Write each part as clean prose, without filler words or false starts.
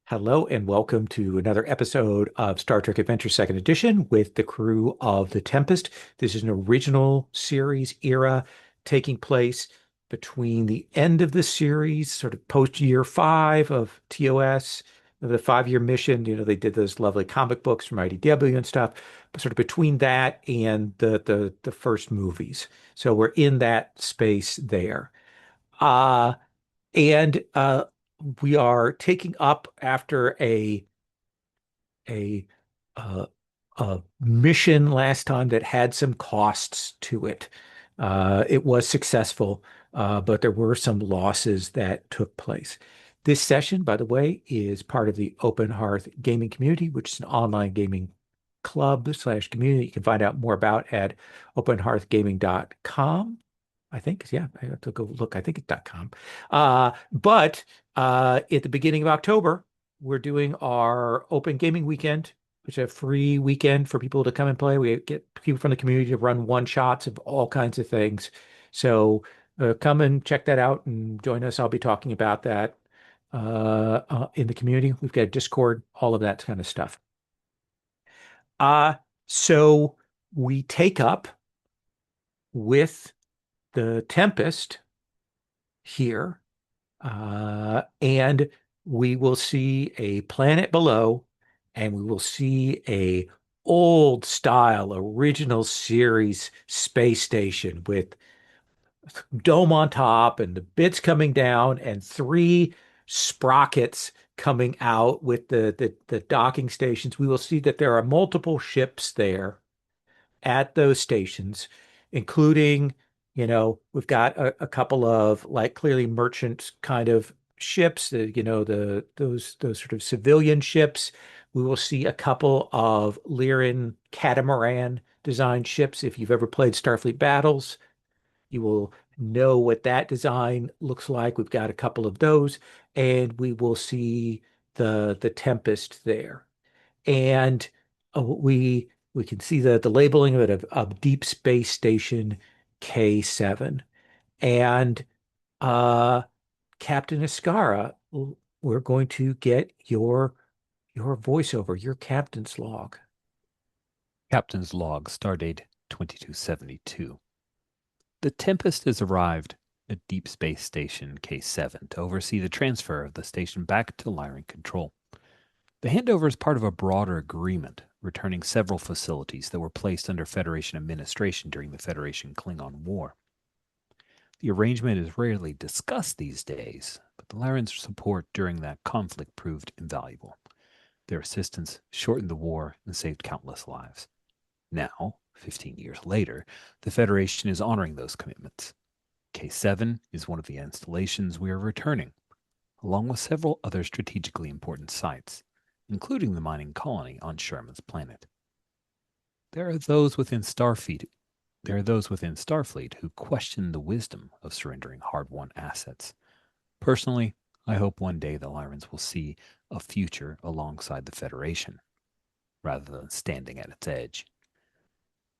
Hello and welcome to another episode of Star Trek Adventure Second Edition with the crew of the Tempest. This is an original series era taking place between the end of the series, sort of post year five of TOS, the 5 year mission. You know, they did those lovely comic books from IDW and stuff, but sort of between that and the first movies. So we're in that space there. Uh and we are taking up after a uh, a mission last time that had some costs to it. It was successful, but there were some losses that took place. This session, by the way, is part of the Open Hearth Gaming Community, which is an online gaming club slash community. You can find out more about at openhearthgaming.com. I think, yeah, I have to go look. I think it's .com. But at the beginning of October, we're doing our open gaming weekend, which is a free weekend for people to come and play. We get people from the community to run one shots of all kinds of things. So come and check that out and join us. I'll be talking about that in the community. We've got a Discord, all of that kind of stuff. Uh, so we take up with the Tempest here, and we will see a planet below, and we will see a old style original series space station with dome on top and the bits coming down and three sprockets coming out with the docking stations. We will see that there are multiple ships there at those stations, including, we've got a couple of like clearly merchant kind of ships, those sort of civilian ships. We will see a couple of Lyran catamaran designed ships. If you've ever played Starfleet Battles, you will know what that design looks like. We've got a couple of those, and we will see the Tempest there. And we can see the labeling of it of Deep Space Station K7. And uh, Captain Ascara, we're going to get your voiceover, your captain's log. Captain's log, stardate 2272. The Tempest has arrived at Deep Space Station K7 to oversee the transfer of the station back to Lyran control. The handover is part of a broader agreement, returning several facilities that were placed under Federation administration during the Federation Klingon War. The arrangement is rarely discussed these days, but the Lyran's support during that conflict proved invaluable. Their assistance shortened the war and saved countless lives. Now, 15 years later, the Federation is honoring those commitments. K7 is one of the installations we are returning, along with several other strategically important sites, including the mining colony on Sherman's planet. There are those within Starfleet who question the wisdom of surrendering hard-won assets. Personally, I hope one day the Lyrans will see a future alongside the Federation, rather than standing at its edge.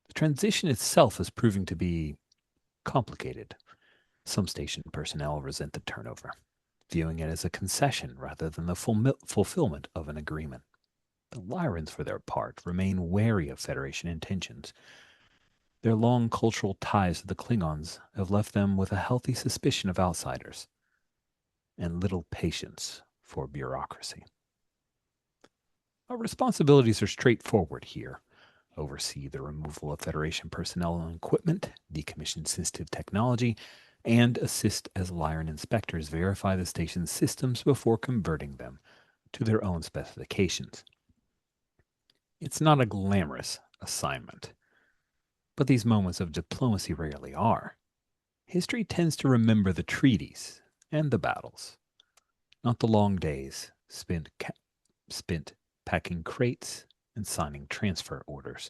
The transition itself is proving to be complicated. Some station personnel resent the turnover, viewing it as a concession rather than the fulfillment of an agreement. The Lyrans, for their part, remain wary of Federation intentions. Their long cultural ties to the Klingons have left them with a healthy suspicion of outsiders and little patience for bureaucracy. Our responsibilities are straightforward here. Oversee the removal of Federation personnel and equipment, decommission sensitive technology, and assist as Lyran inspectors verify the station's systems before converting them to their own specifications. It's not a glamorous assignment, but these moments of diplomacy rarely are. History tends to remember the treaties and the battles, not the long days spent packing crates and signing transfer orders.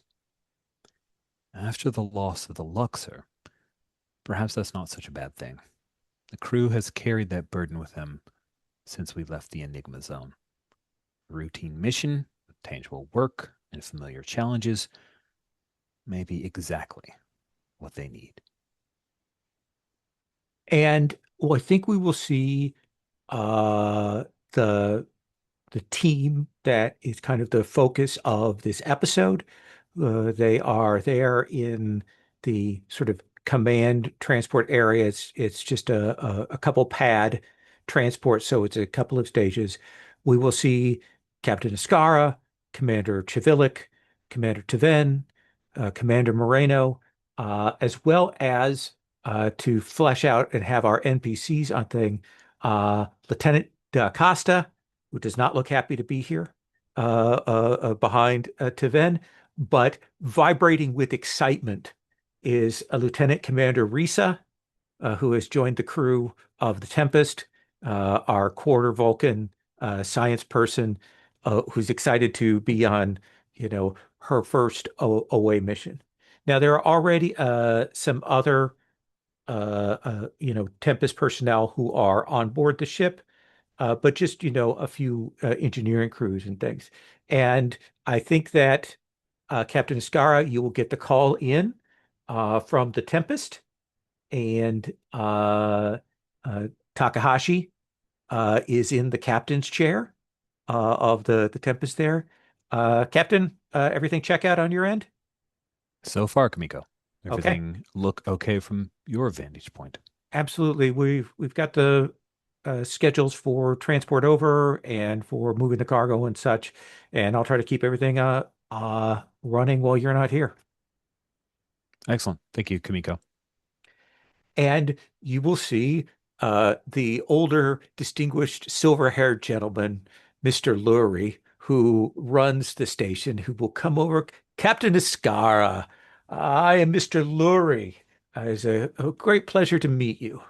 After the loss of the Luxor, perhaps that's not such a bad thing. The crew has carried that burden with them since we left the Enigma zone. A routine mission with tangible work and familiar challenges may be exactly what they need. And well, I think we will see uh, the the team that is kind of the focus of this episode. They are there in the sort of command transport area. It's just a couple pad transport, so it's a couple of stages. We will see Captain Ascara, Commander Chivilik, Commander Taven, Commander Moreno, as well as to flesh out and have our NPCs on thing, Lieutenant Da Costa, who does not look happy to be here behind Taven, but vibrating with excitement is a Lieutenant Commander Risa, who has joined the crew of the Tempest, our quarter Vulcan science person, who's excited to be on, her first away mission. Now, there are already some other, Tempest personnel who are on board the ship, but just, a few engineering crews and things. And I think that Captain Ascara, you will get the call in from the Tempest, and Takahashi is in the captain's chair of the Tempest there. Captain, everything check out on your end? So far, Kamiko, Okay, everything look okay from your vantage point. absolutely. We've got the schedules for transport over and for moving the cargo and such, and I'll try to keep everything running while you're not here. Excellent. Thank you, Kamiko. And you will see the older, distinguished, silver-haired gentleman, Mr. Lurie, who runs the station, who will come over. Captain Ascara, I am Mr. Lurie. It's a great pleasure to meet you.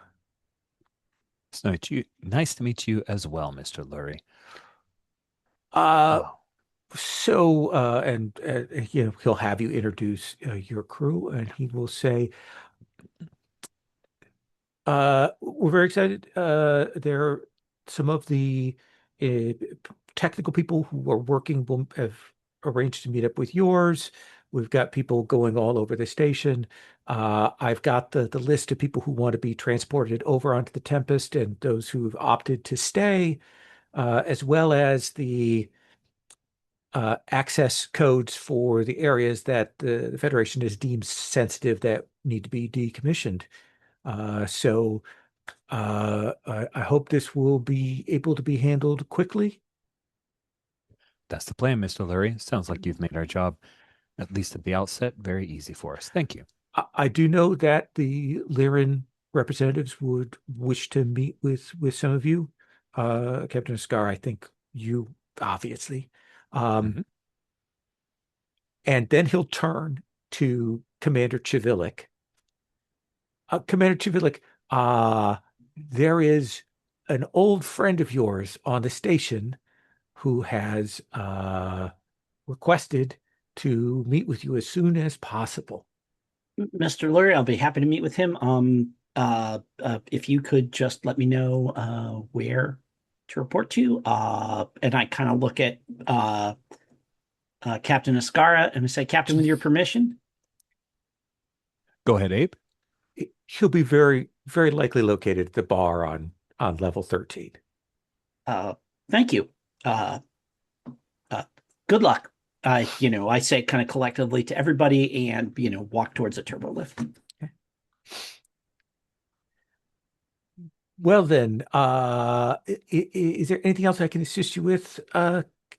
Nice to meet you as well, Mr. Lurie. Uh, Oh, he'll have you introduce your crew, and he will say, we're very excited. There are some of the uh, technical people who are working will have arranged to meet up with yours. We've got people going all over the station. I've got the list of people who want to be transported over onto the Tempest and those who've opted to stay, as well as the access codes for the areas that the Federation has deemed sensitive that need to be decommissioned. I hope this will be able to be handled quickly. that's the plan, Mr. Lurie. Sounds like you've made our job, at least at the outset, very easy for us. Thank you. I do know that the Lyran representatives would wish to meet with some of you. Captain Ascar, I think you obviously. Um, Hmm. and then he'll turn to Commander Chivilik. Commander Chivilik, there is an old friend of yours on the station who has requested to meet with you as soon as possible. Mr. Lurie, I'll be happy to meet with him. If you could just let me know where to report to, and I kind of look at Captain Ascara and I say, Captain, with your permission. Go ahead, Abe. He'll be very, very likely located at the bar on level 13. Uh, Thank you. Uh, Good luck. I say kind of collectively to everybody, and walk towards the turbo lift. Okay. Well then, is there anything else I can assist you with,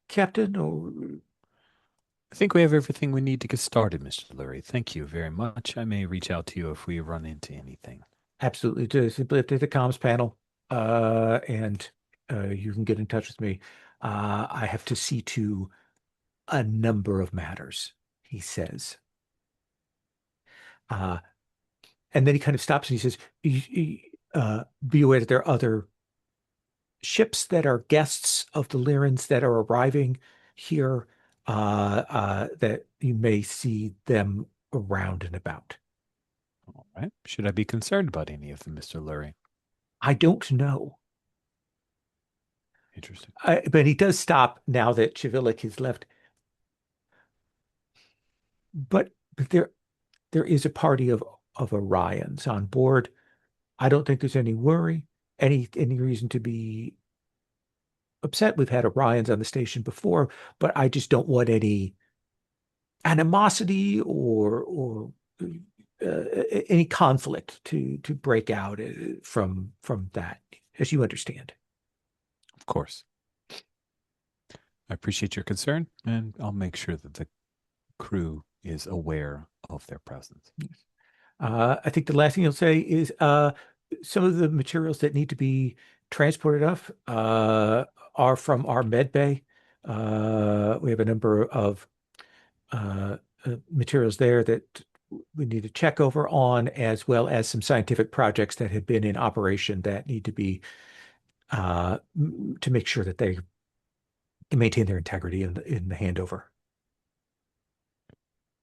Captain? Or I think we have everything we need to get started, Mr. Lurie. Thank you very much. I may reach out to you if we run into anything. absolutely, just simply update the comms panel, and you can get in touch with me. I have to see to a number of matters, he says. Uh, and then he kind of stops and he says, be aware that there are other ships that are guests of the Lyrans that are arriving here, that you may see them around and about. All right. Should I be concerned about any of them, Mr. Lurie? I don't know. Interesting. But he does stop now that Chivilik has left. But there is a party of Orions on board. I don't think there's any worry, any reason to be upset. We've had Orions on the station before, but I just don't want any animosity or any conflict to break out from that, as you understand. Of course. I appreciate your concern, and I'll make sure that the crew is aware of their presence. I think the last thing you'll say is some of the materials that need to be transported off are from our med bay. We have a number of materials there that we need to check over on, as well as some scientific projects that have been in operation that need to be to make sure that they can maintain their integrity in the handover.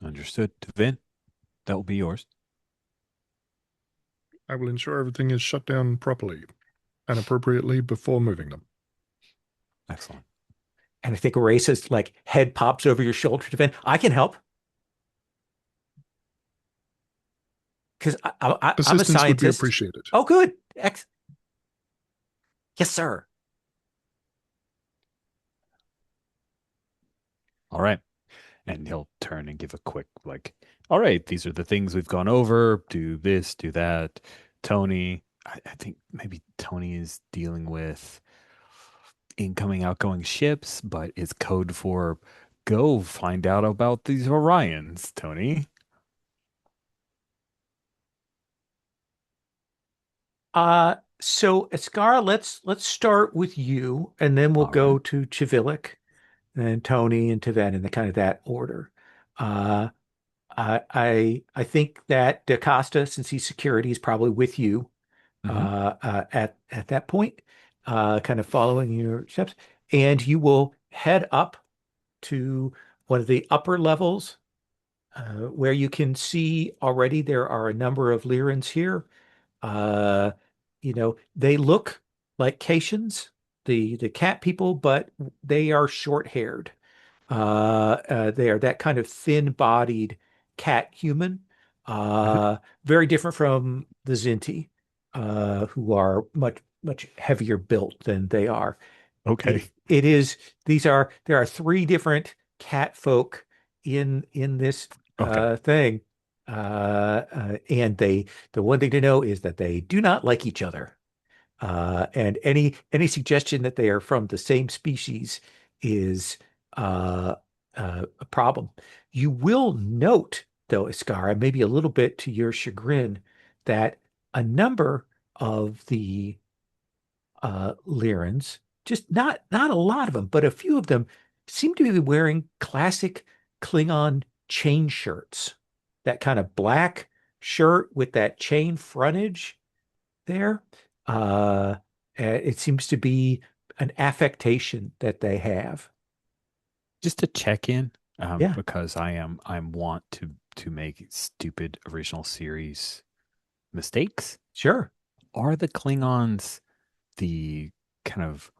Understood. Vin, that will be yours. I will ensure everything is shut down properly and appropriately before moving them. Excellent. And I think Erasa's like head pops over your shoulder to Vin. I can help. Because I'm a Assistance would be scientist. appreciated. Oh, good. Yes, sir. All right. And he'll turn and give a quick, like, all right, these are the things we've gone over. Do this, do that. Tony, I think maybe Tony is dealing with incoming, outgoing ships, but it's code for go find out about these Orions, Tony. So Ascara, let's start with you, and then we'll All go right. to Chivilic, and Tony and Taven in the kind of that order. Uh, I think that DaCosta, since he's security, is probably with you Hmm. at that point, kind of following your steps, and you will head up to one of the upper levels where you can see already there are a number of Lyrans here. Uh, they look like Caitians, the cat people, but they are short-haired. They are that kind of thin-bodied cat human, very different from the Zinti, who are much heavier built than they are. Okay. It is there are three different cat folk in this Okay. thing, and the one thing to know is that they do not like each other. And any suggestion that they are from the same species is uh, a problem. You will note, though, Iskara, maybe a little bit to your chagrin, that a number of the Lyrans, just not a lot of them, but a few of them seem to be wearing classic Klingon chain shirts. That kind of black shirt with that chain frontage there. It seems to be an affectation that they have. Just to check in, Yeah, because I'm want to make stupid original series mistakes. sure. Are the Klingons the kind of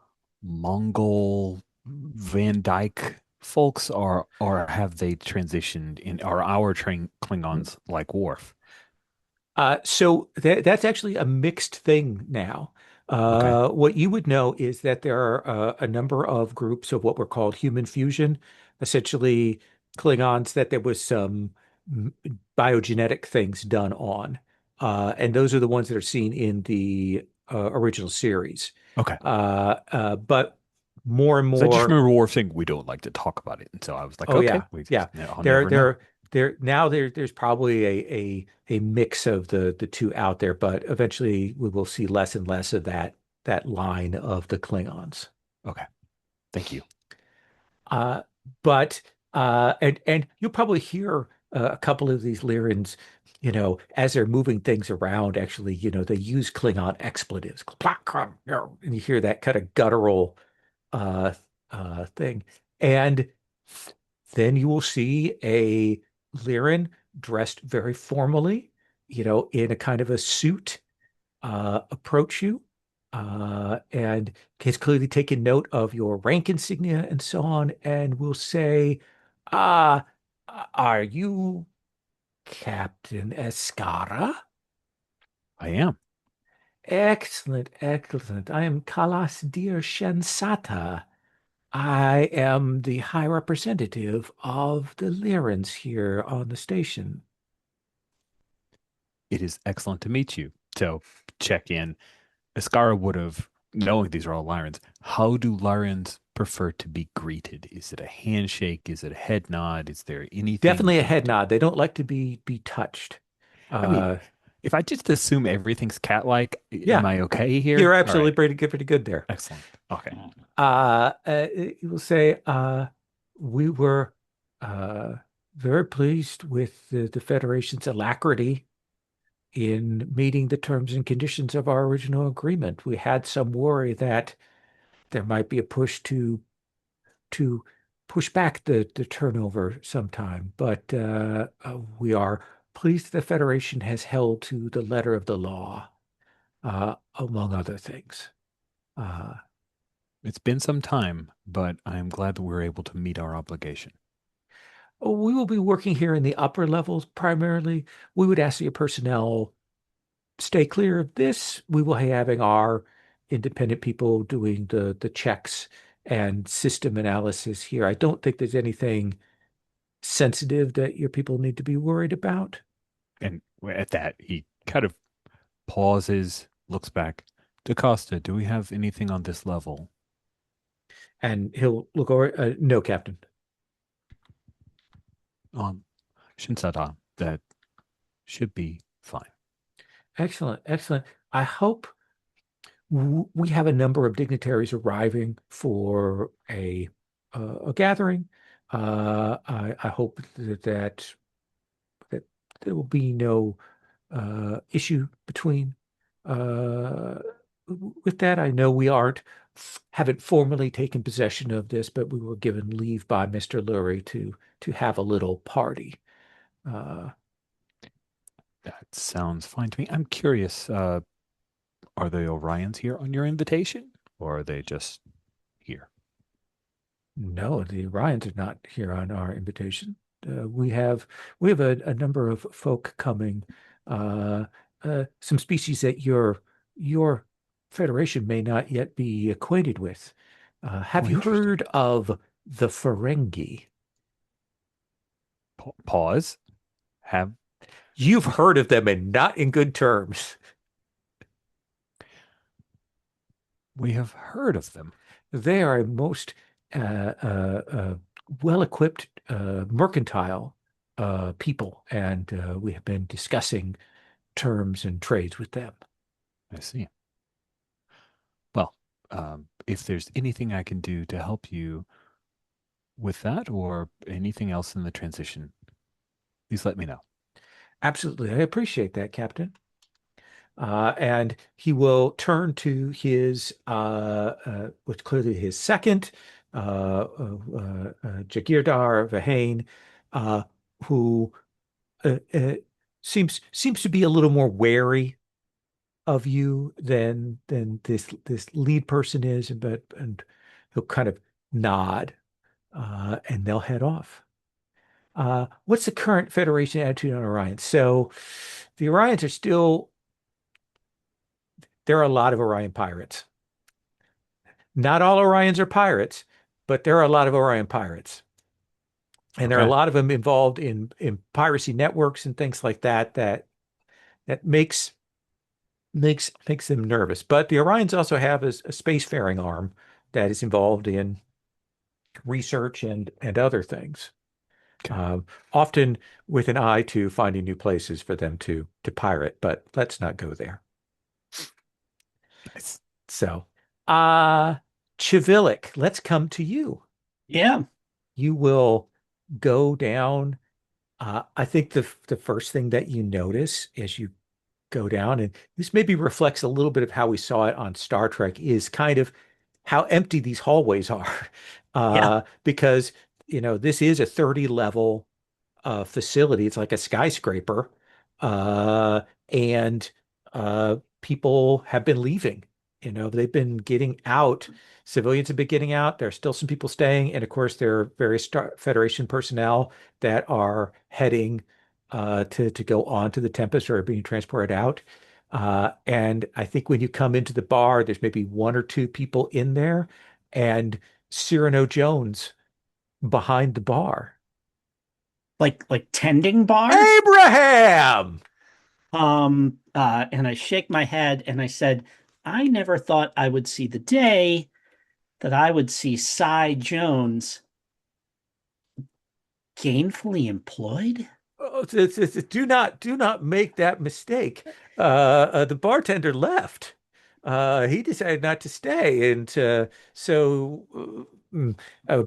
Mongol Van Dyke folks, or have they transitioned in? Are our Klingons like Worf? So that's actually a mixed thing now. Okay. What you would know is that there are a number of groups of what were called human fusion, essentially Klingons that there was some m- biogenetic things done on. And those are the ones that are seen in the original series. Okay. But more and So I just more. remember Worf saying we don't like to talk about it, and so I was like, Oh okay, yeah, yeah. I'll There, never know. there's probably a mix of the two out there, but eventually we will see less and less of that line of the Klingons. Okay. Thank you. Uh, but and you'll probably hear a couple of these Lyrans, as they're moving things around. Actually, they use Klingon expletives, and you hear that kind of guttural uh, thing. And then you will see a Lyran dressed very formally, in a kind of a suit, approach you. And has clearly taken note of your rank insignia and so on, and will say, uh, are you Captain Escara? I am. Excellent, excellent. I am Kalas Dir Shensata. I am the High Representative of the Lyrans here on the station. It is excellent to meet you. So check in. Ascara would have, knowing these are all Lyrans, how do Lyrans prefer to be greeted? Is it a handshake? Is it a head nod? Is there anything Definitely a we can head do? nod. They don't like to be touched. I mean, Uh, if I just assume everything's cat-like, am yeah, I okay you're here? All absolutely right. pretty good there. Excellent. Okay. You will say, we were uh, very pleased with the Federation's alacrity in meeting the terms and conditions of our original agreement. We had some worry that there might be a push to push back the turnover sometime, but we are pleased the Federation has held to the letter of the law, among other things. Uh, It's been some time, but I'm glad that we're able to meet our obligation. we will be working here in the upper levels primarily. We would ask that your personnel stay clear of this. We will be having our independent people doing the checks and system analysis here. I don't think there's anything sensitive that your people need to be worried about. And at that, he kind of pauses, looks back. DaCosta, do we have anything on this level? And he'll look over. No, Captain. Um, Shinsada, that should be fine. Excellent, excellent. I hope we have a number of dignitaries arriving for a gathering. I hope that there will be no issue between uh, with that. I know we haven't formally taken possession of this, but we were given leave by Mr. Lurie to have a little party. Uh, That sounds fine to me. I'm curious, are the Orions here on your invitation, or are they just here? no, the Ryans are not here on our invitation. We have a number of folk coming, uh, some species that your federation may not yet be acquainted with. Have Oh, you interesting. heard of the Ferengi? Pause. Have You've heard of them and not in good terms. we have heard of them? They are a most well-equipped mercantile people, and we have been discussing terms and trades with them. I see. Well, if there's anything I can do to help you with that or anything else in the transition, please let me know. Absolutely. I appreciate that, Captain. And he will turn to his, what's clearly his second, Jagirdar Vahane, who uh, uh, seems to be a little more wary of you than this lead person is, and he'll kind of nod, and they'll head off. What's the current Federation attitude on Orion? So the Orions are still, there are a lot of Orion pirates. Not all Orions are pirates, but there are a lot of Orion pirates. And there are a Okay. lot of them involved in piracy networks and things like that makes them nervous. But the Orions also have a spacefaring arm that is involved in research and other things. Okay. Often with an eye to finding new places for them to pirate, but let's not go there. Nice. So, uh, Chivilic, let's come to you. Yeah. You will go down. I think the first thing that you notice as you go down, and this maybe reflects a little bit of how we saw it on Star Trek, is kind of how empty these hallways are. Yeah. Because, this is a 30 level facility. It's like a skyscraper. And people have been leaving. They've been getting out. Civilians have been getting out. There are still some people staying. And of course, there are various Federation personnel that are heading to go on to the Tempest or are being transported out. And I think when you come into the bar, there's maybe one or two people in there, and Cyrano Jones behind the bar. Like tending bar. Abraham! And I shake my head and I said, I never thought I would see the day that I would see Cy Jones gainfully employed. Oh, do not make that mistake. The bartender left. He decided not to stay, and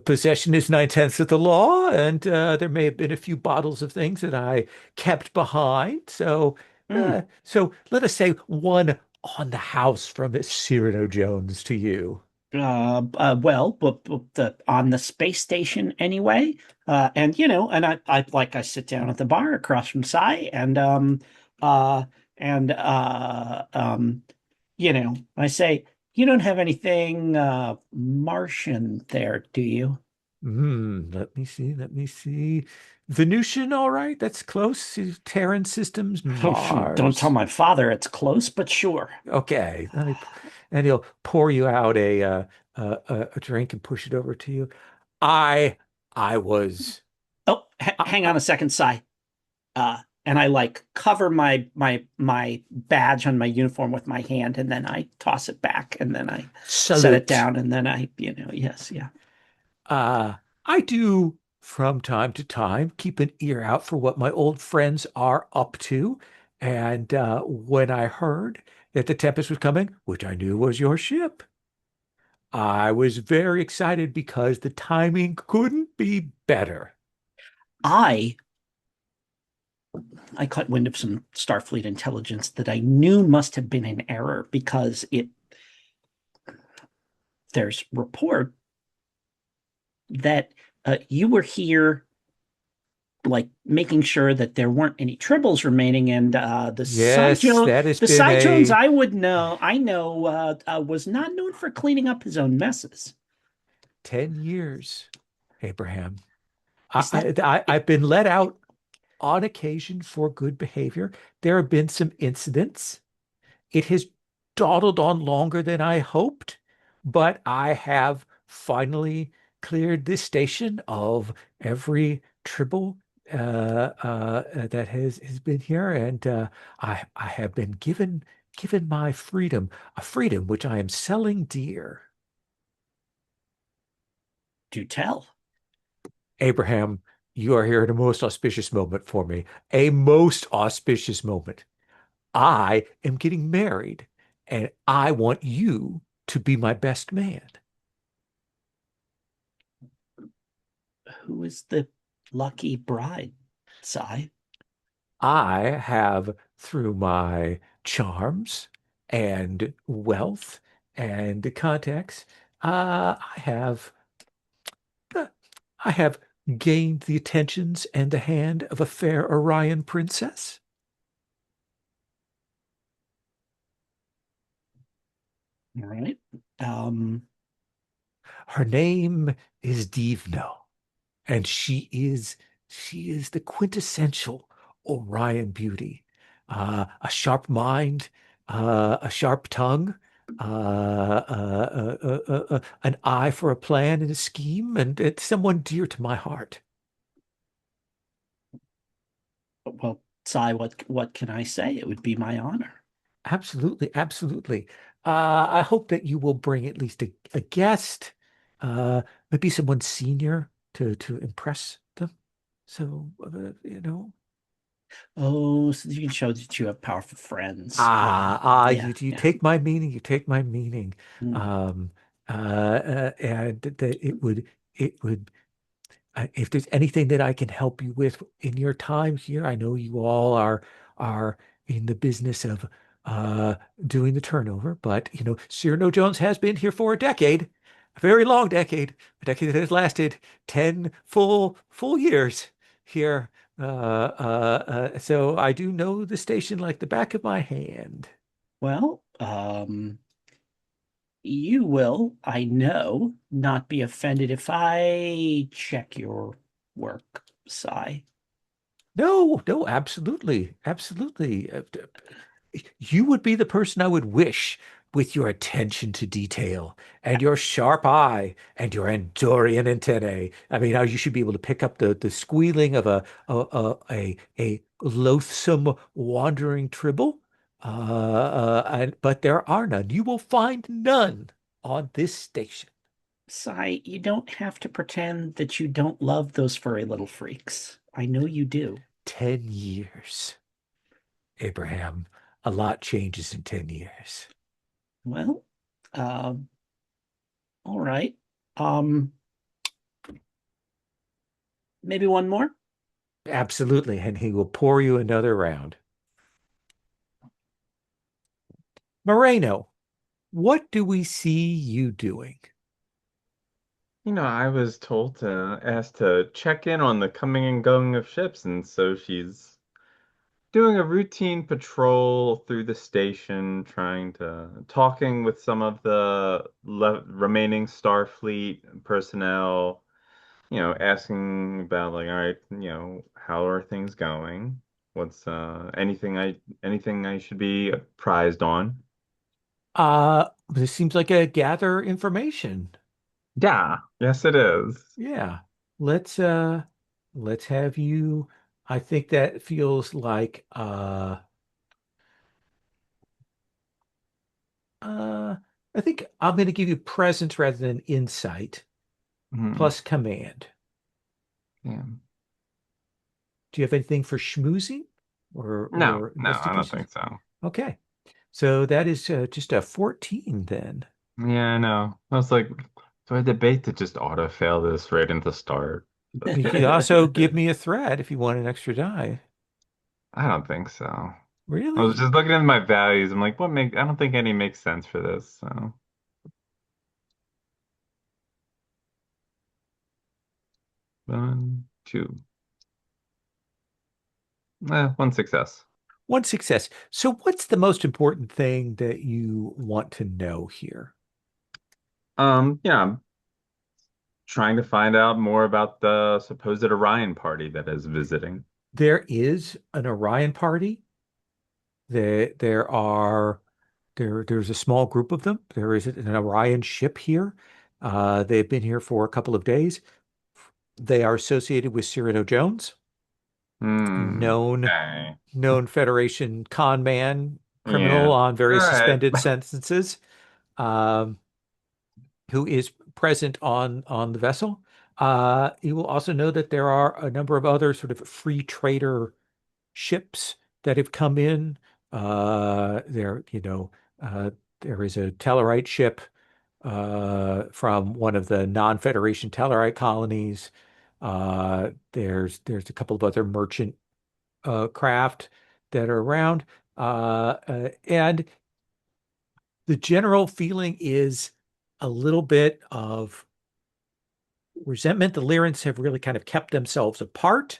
possession is nine-tenths of the law, and there may have been a few bottles of things that I kept behind. Hmm. So let us say one on the house from Miss Cyrano Jones to you. Well, but on the space station anyway. And I sit down at the bar across from Cy, uh, and I say, you don't have anything Martian there, do you? Let me see. Let me see. Venusian, all right. That's close. Terran systems, Don't tell Mars. my father it's close, but sure. Okay. And he'll pour you out a drink and push it over to you. I I was Oh, uh, hang uh, on a second, Cy. And I like cover my badge on my uniform with my hand, and then I toss it back, and then I set it salute. down, and then yes, yeah. I do from time to time keep an ear out for what my old friends are up to. And when I heard that the Tempest was coming, which I knew was your ship, I was very excited because the timing couldn't be better. I I caught wind of some Starfleet intelligence that I knew must have been an error because there's report that you were here like making sure that there weren't any tribbles remaining, and Yes, that has The been Cy Jones a I know was not known for cleaning up his own messes. 10 years, Abraham. Is that I've been let out on occasion for good behavior. There have been some incidents. It has dawdled on longer than I hoped, but I have finally cleared this station of every tribble that has been here, and I have been given my freedom, a freedom which I am selling dear. do tell? Abraham, you are here at a most auspicious moment for me, a most auspicious moment. I am getting married, and I want you to be my best man. Who is the lucky bride, Cy? I have, through my charms and wealth and contacts, I have I have gained the attentions and the hand of a fair Orion princess. All right. Um, Her name is Divno, and she is the quintessential Orion beauty. A sharp mind, a sharp tongue, an eye for a plan and a scheme, and it's someone dear to my heart. well, Cy, what can I say? It would be my honor. Absolutely, absolutely. I hope that you will bring at least a guest, maybe someone senior to impress them. So, Oh, so you can show that you have powerful friends. you Yeah, you yeah. take my meaning, you take my meaning. Mm. Um, and that it would if there's anything that I can help you with in your time here, I know you all are in the business of uh doing the turnover, but Cyrano Jones has been here for a very long decade, a decade that has lasted 10 full years here. So I do know the station like the back of my hand. Well, you will, I know, not be offended if I check your work, Cy. No, no, absolutely, absolutely. You would be the person I would wish with your attention to detail and your sharp eye and your Andorian antennae. I mean, how you should be able to pick up the squealing of a loathsome wandering tribble. But there are none. You will find none on this station. Sai, you don't have to pretend that you don't love those furry little freaks. I know you do. 10 years, Abraham. A lot changes in 10 years. Well, uh, all right. Um, Maybe one more? Absolutely. And he will pour you another round. Moreno, what do we see you doing? I was told to ask to check in on the coming and going of ships, and so she's doing a routine patrol through the station, talking with some of the le remaining Starfleet personnel, asking about like, all right, how are things going? What's anything I should be apprised on? This seems like a gather information. Yeah, yes it is. Yeah. Let's let's have you. I think that feels like uh I think I'm going to give you presence rather than insight Hmm. plus command. Yeah. Do you have anything for schmoozing No, or no, I don't investigations? think so. Okay. So that is just a 14 then. Yeah, I know. I was like, do I debate to just auto fail this right into start? But You can also give me a threat if you want an extra die. I don't think so. I was Really? just looking at my values. I'm like, I don't think any makes sense for this. So 2. One success. One success. So what's the most important thing that you want to know here? Yeah, I'm trying to find out more about the supposed Orion party that is visiting. There is an Orion party. There's a small group of them. There is an Orion ship here. They've been here for a couple of days. They are associated with Cyrano Jones, Hmm. known Okay. known Federation con man, criminal Yeah. on All various right. suspended sentences, um, who is present on the vessel. You will also know that there are a number of other sort of free trader ships that have come in. There, there is a Tellarite ship from one of the non-Federation Tellarite colonies. There's a couple of other merchant craft that are around, and the general feeling is a little bit of resentment. The Lyrans have really kind of kept themselves apart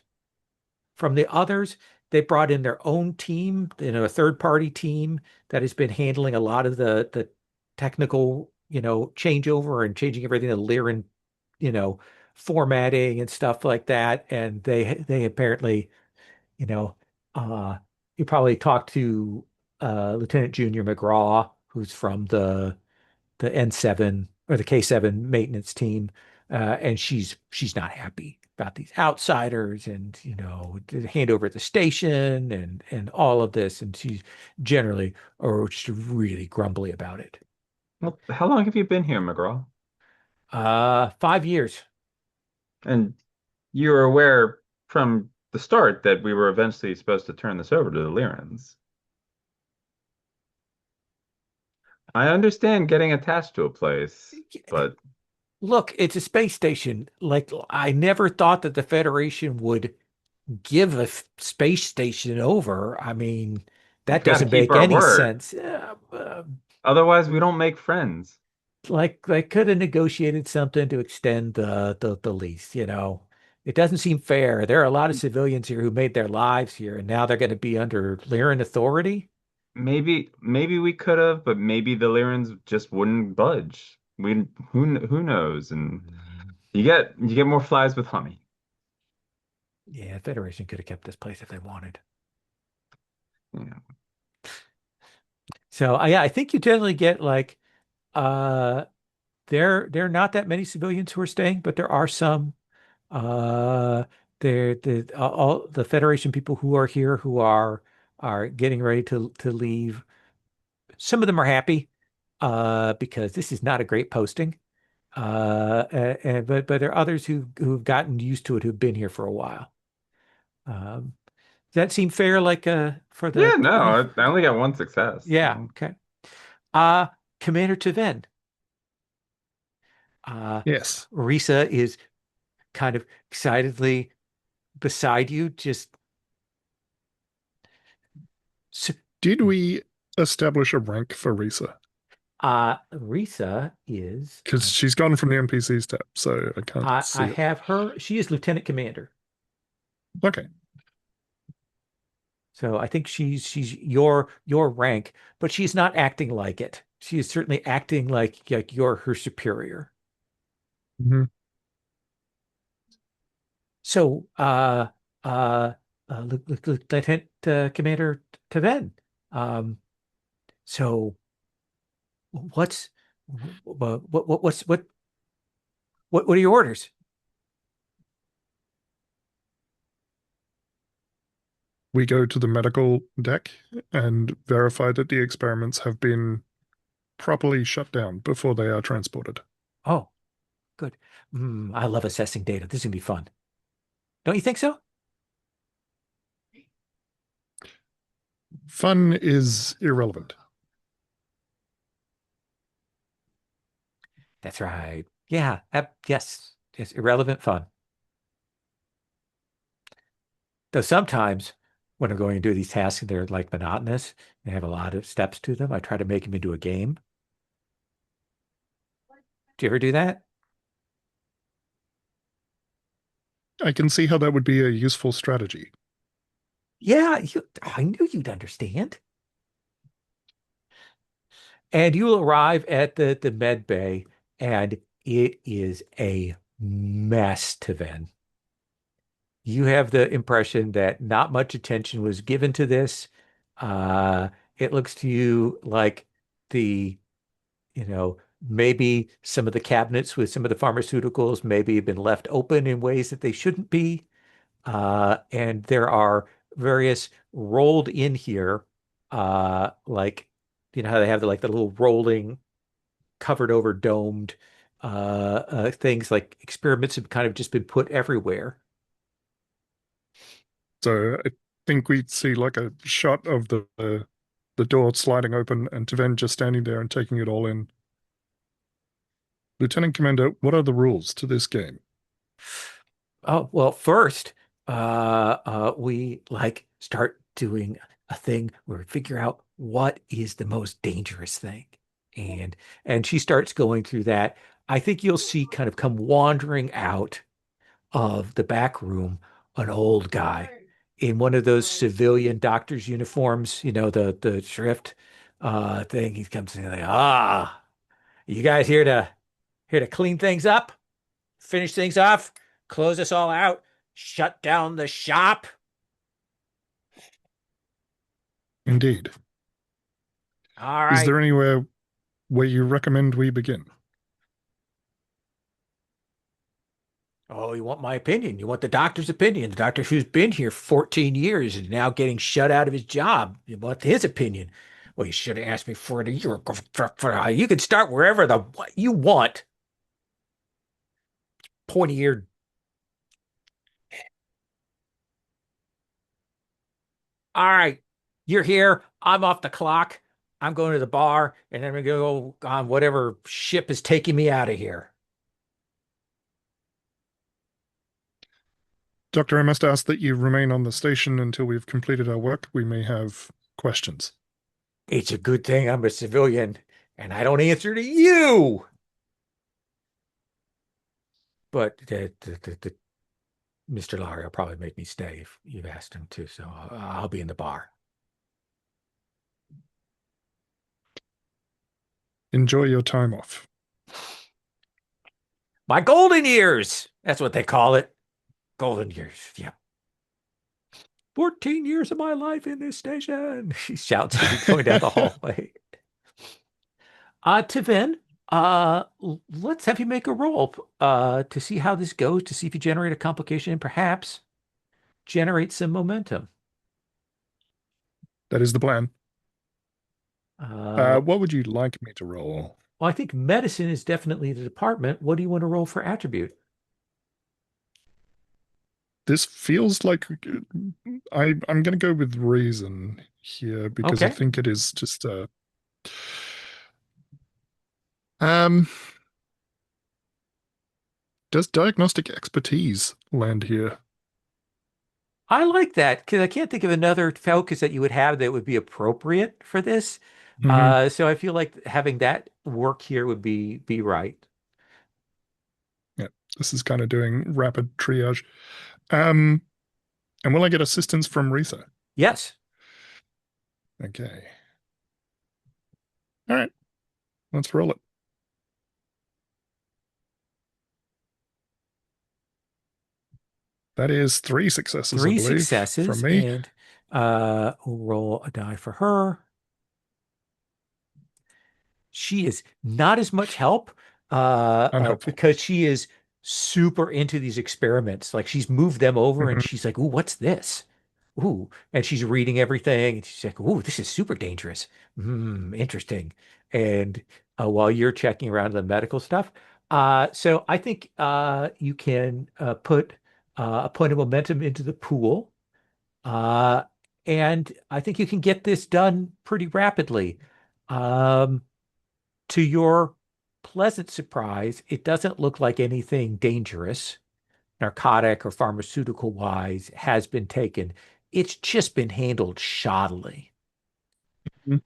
from the others. They brought in their own team, a third party team that has been handling a lot of the technical, changeover and changing everything, the Lyran, you know, formatting and stuff like that. And they apparently, you know, uh, you probably talked to Lieutenant Junior McGraw, who's from the N7 or the K7 maintenance team, and she's not happy about these outsiders and the handover at the station and all of this, and she's generally or just really grumbly about it. Well, how long have you been here, McGraw? 5 years. And you were aware from the start that we were eventually supposed to turn this over to the Lyrans. I understand getting attached to a place, but Look, it's a space station. Like I never thought that the Federation would give a space station over. I mean, that we've got to doesn't keep make our any word. sense. Otherwise, we don't make friends. Like they could have negotiated something to extend the lease, you know. It doesn't seem fair. There are a lot of civilians here who made their lives here, and now they're going to be under Lyran authority. Maybe we could have, but maybe the Lyrans just wouldn't budge. Who knows? And Mm. you get more flies with honey. Yeah, Federation could have kept this place if they wanted. Yeah. So yeah, I think you generally get like uh there are not that many civilians who are staying, but there are some. Uh all the Federation people who are here who are getting ready to leave. Some of them are happy because this is not a great posting. But there are others who've gotten used to it who've been here for a while. Does that seem fair? Like for Yeah, the no, I only got one success. yeah, So. okay. Uh Commander Taven. Uh Yes. Risa is kind of excitedly beside you, just s- Did we establish a rank for Risa? Risa is Because she's gone from the NPCs tab, so I can't I see it. have her, she is Lieutenant Commander. Okay. So I think she's your rank, but she's not acting like it. She is certainly acting like you're her superior. Hmm. So uh Lieutenant Commander Taven. Um so what's what are your orders? We go to the medical deck and verify that the experiments have been properly shut down before they are transported. Oh, good. I love assessing data. This is gonna be fun. Don't you think so? Fun is irrelevant. That's right. Yeah, yes. It's irrelevant fun. Though sometimes when I'm going to do these tasks, they're like monotonous. They have a lot of steps to them. I try to make them into a game. Do you ever do that? I can see how that would be a useful strategy. Yeah, I knew you'd understand. And you will arrive at the med bay, and it is a mess to then. You have the impression that not much attention was given to this. It looks to you like the, maybe some of the cabinets with some of the pharmaceuticals maybe have been left open in ways that they shouldn't be. And there are various rolled in here, like, how they have like the little rolling, covered over domed things like experiments have kind of just been put everywhere. So I think we'd see like a shot of the door sliding open and Taven just standing there and taking it all in. Lieutenant Commander, what are the rules to this game? Oh, well, first, we like start doing a thing where we figure out what is the most dangerous thing. And and she starts going through that. I think you'll see kind of come wandering out of the back room an old guy in one of those civilian doctor's uniforms, the shrift thing. He comes in like, you guys here to clean things up? Finish things off, close us all out, shut down the shop. Indeed. All Is right. there anywhere where you recommend we begin? Oh, you want my opinion? You want the doctor's opinion? The doctor who's been here 14 years and now getting shut out of his job. You want his opinion? Well, you should have asked me for it a year ago. You can start wherever what you want. Pointy eared. All right. You're here. I'm off the clock. I'm going to the bar and then we're going to go on whatever ship is taking me out of here. Doctor, I must ask that you remain on the station until we've completed our work. We may have questions. It's a good thing I'm a civilian and I don't answer to you. But Mr. Lowry will probably make me stay if you've asked him to, so I'll be in the bar. Enjoy your time off. My golden years! That's what they call it. Golden years, yeah. 14 years of my life in this station, he shouts as he's going down the hallway. Tivin, let's have you make a roll to see how this goes, to see if you generate a complication and perhaps generate some momentum. That is the plan. Uh, What would you like me to roll? well, I think medicine is definitely the department. What do you want to roll for attribute? This feels like I'm going to go with reason here because I Okay. think it is just um does diagnostic expertise land here? I like that because I can't think of another focus that you would have that would be appropriate for this. Hmm. So I feel like having that work here would be right. Yeah, this is kind of doing rapid triage. Um, and will I get assistance from Risa? Yes. Okay. All right, let's roll it. That is 3 successes, I Three believe, from successes me. and roll a die for her. She is not as much help Unhelpful. because she is super into these experiments. Like she's moved them over and Mhm. she's like, "Ooh, what's this?" Ooh, and she's reading everything and she's like, "Ooh, this is super dangerous. Interesting." And while you're checking around the medical stuff, so I think you can put a point of momentum into the pool, uh, and I think you can get this done pretty rapidly. Um, to your pleasant surprise, it doesn't look like anything dangerous, narcotic or pharmaceutical wise, has been taken. It's just been handled shoddily. Mhm.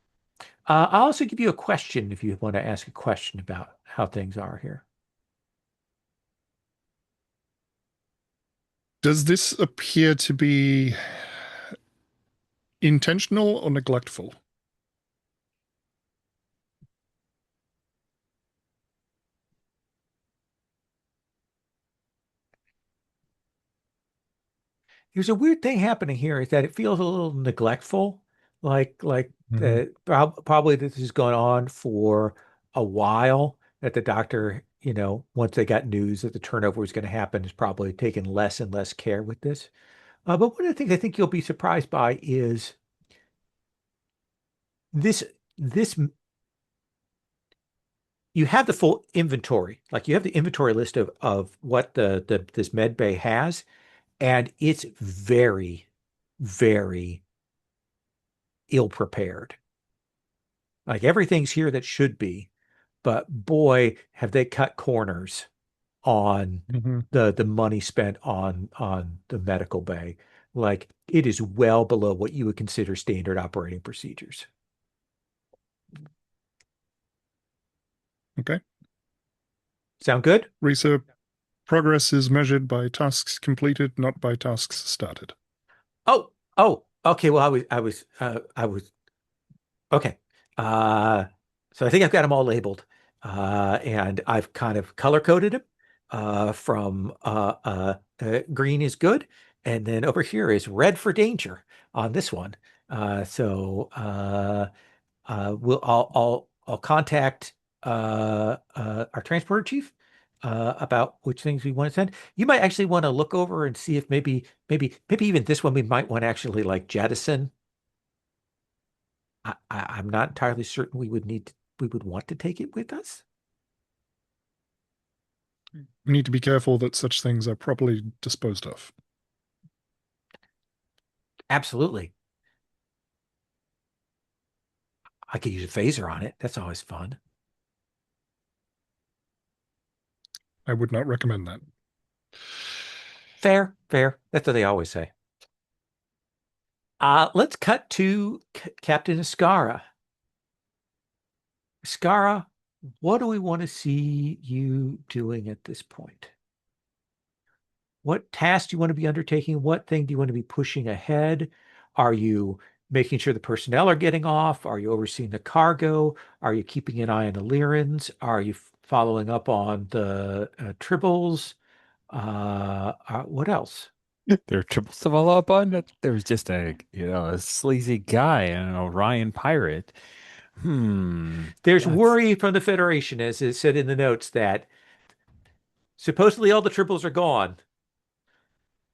I'll also give you a question if you want to ask a question about how things are here. Does this appear to be intentional or neglectful? There's a weird thing happening here is that it feels a little neglectful, like Hmm. probably this is going on for a while. That the doctor, once they got news that the turnover was going to happen, is probably taking less and less care with this. But one of the things I think you'll be surprised by is this this you have the full inventory. Like you have the inventory list of what the this med bay has, and it's very, very ill prepared. Like everything's here that should be, but boy, have they cut corners on Hmm. the money spent on the medical bay. Like it is well below what you would consider standard operating procedures. Okay. Sound good? Risa, progress is measured by tasks completed, not by tasks started. Oh, okay. Well, I was okay. Uh, so I think I've got them all labeled, and I've kind of color coded them. From green is good, and then over here is red for danger on this one. I'll contact our transporter chief about which things we want to send. You might actually want to look over and see if maybe even this one we might want to actually like jettison. I'm not entirely certain we would want to take it with us. We need to be careful that such things are properly disposed of. Absolutely. I could use a phaser on it. That's always fun. I would not recommend that. Fair, fair. That's what they always say. Let's cut to Captain Ascara. Ascara, what do we want to see you doing at this point? What task do you want to be undertaking? What thing do you want to be pushing ahead? Are you making sure the personnel are getting off? Are you overseeing the cargo? Are you keeping an eye on the Lyrans? Are you following up on the tribbles? What else? There are triples to follow up on. There was just a sleazy guy, an Orion pirate, There's That's worry from the Federation, as it said in the notes, that supposedly all the tribbles are gone,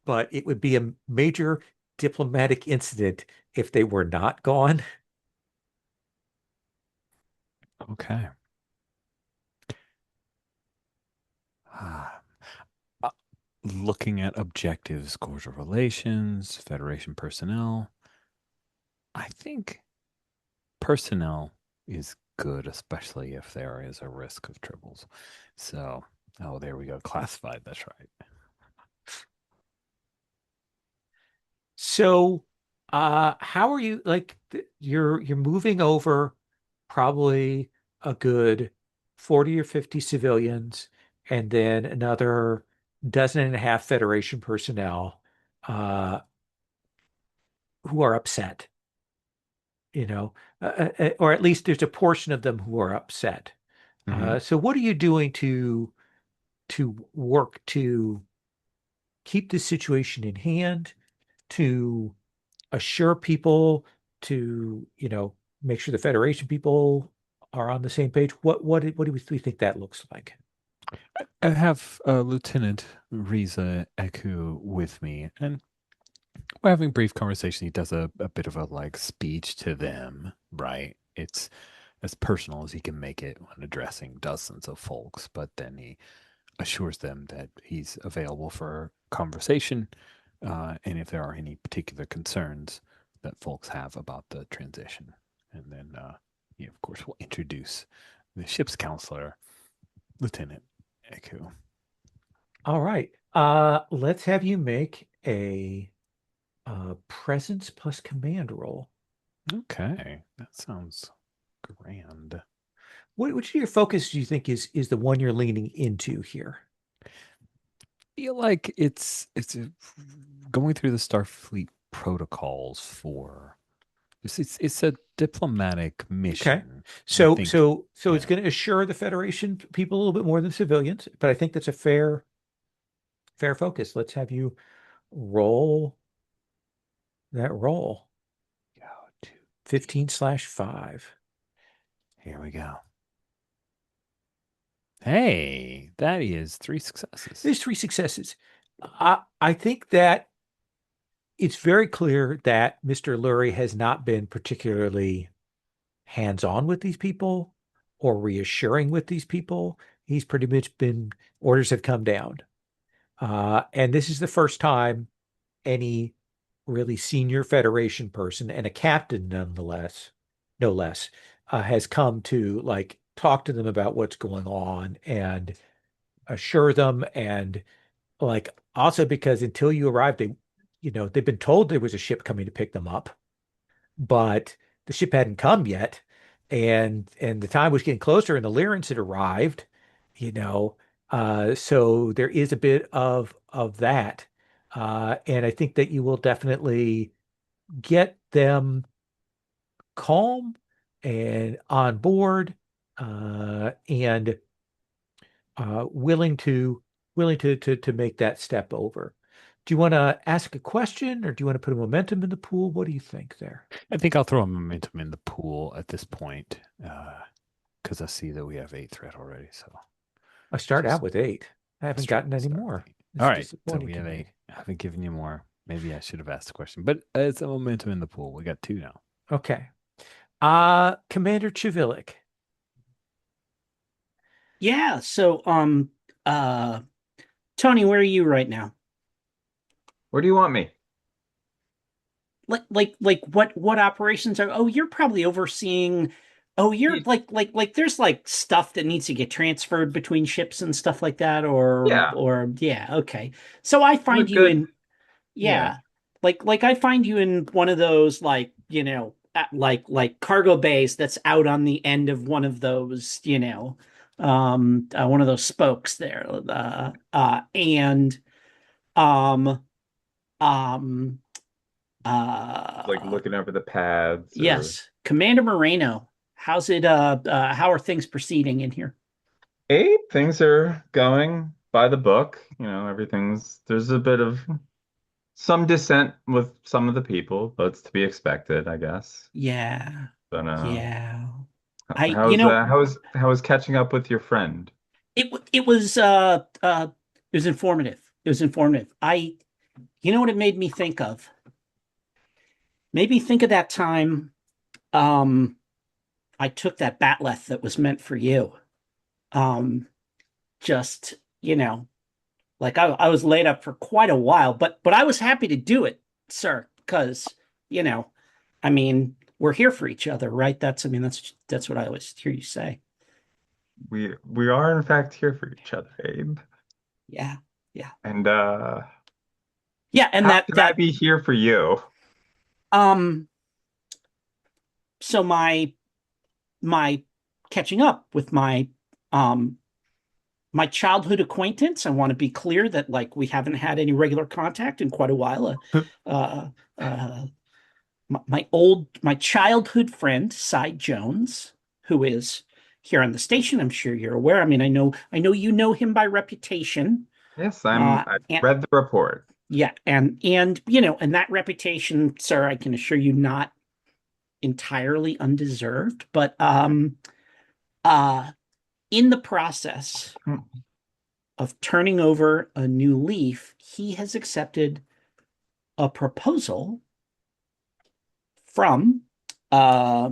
but it would be a major diplomatic incident if they were not gone. okay. Ah, uh, looking at objectives, cordial relations, Federation personnel, I think personnel is good, especially if there is a risk of tribbles. So, oh, there we go. Classified. That's right. So, how are you like you're moving over probably a good 40 or 50 civilians and then another dozen and a half Federation personnel uh who are upset, or at least there's a portion of them who are upset. Mhm. So what are you doing to work to keep this situation in hand, to assure people, to make sure the Federation people are on the same page? What do we think that looks like? I have Lieutenant Riza Eku with me, and we're having a brief conversation. He does a bit of a like speech to them, right? It's as personal as he can make it when addressing dozens of folks, but then he assures them that he's available for conversation, and if there are any particular concerns that folks have about the transition. And then he, of course, will introduce the ship's counselor, Lieutenant Eku. All right. Let's have you make a presence plus command roll. Okay, that sounds grand. Which of your focus do you think is the one you're leaning into here? Feel like going through the Starfleet protocols for it's a diplomatic Okay. mission. I So think, it's yeah. going to assure the Federation people a little bit more than civilians, but I think that's a fair focus. Let's have you roll that roll. Go to 15/5. Here we go. Hey, that is 3 successes. There's 3 successes. I think that it's very clear that Mr. Lurie has not been particularly hands-on with these people or reassuring with these people. He's pretty much been orders have come down. And this is the first time any really senior Federation person and a captain, nonetheless, no less, has come to like talk to them about what's going on and assure them. And like also because until you arrived, they've been told there was a ship coming to pick them up, but the ship hadn't come yet, and the time was getting closer, and the Lyrans had arrived, you know. So there is a bit of that, and I think that you will definitely get them calm and on board, and willing to make that step over. Do you want to ask a question, or do you want to put a momentum in the pool? What do you think there? I think I'll throw a momentum in the pool at this point because I see that we have 8 threat already. So I start just out with 8. I haven't that's true. gotten any Start more. with 8. It's All right, so disappointing we to have me. 8. I haven't given you more. Maybe I should have asked the question, but it's a momentum in the pool. We got 2 now. Okay. Commander Chivilik. Yeah. So, Tony, where are you right now? Where do you want me? Like what operations are? Oh, you're probably overseeing. Oh, you're Y- like there's like stuff that needs to get transferred between ships and stuff like that, Yeah, or yeah, okay. So I I'm a find you good. in, Yeah, yeah, like I find you in one of those like like cargo bays that's out on the end of one of those one of those spokes there, and um um like uh looking over the pads or yes, Commander Moreno, how's it how are things proceeding in here? things are going by the book. There's a bit of some dissent with some of the people, but it's to be expected, I guess. Yeah, But yeah. How was catching up with your friend? it was informative. It was informative. You know what it made me think of? Made me think of that time um I took that batleth that was meant for you. Um just, like I was laid up for quite a while, but I was happy to do it, sir, because, you know, I mean, we're here for each other, right? That's what I always hear you say. We are in fact here for each other, Abe. Yeah. Yeah. And Yeah, and how that can I that be here for you? um so my catching up with um my childhood acquaintance. I want to be clear that, like, we haven't had any regular contact in quite a while. Uh, uh, my childhood friend, Cy Jones, who is here on the station. I'm sure you're aware. I mean, I know you know him by reputation. Yes, Uh, I've and read the report. yeah, and and that reputation, sir, I can assure you, not entirely undeserved, but uh, in the process Hmm. of turning over a new leaf, he has accepted a proposal from uh,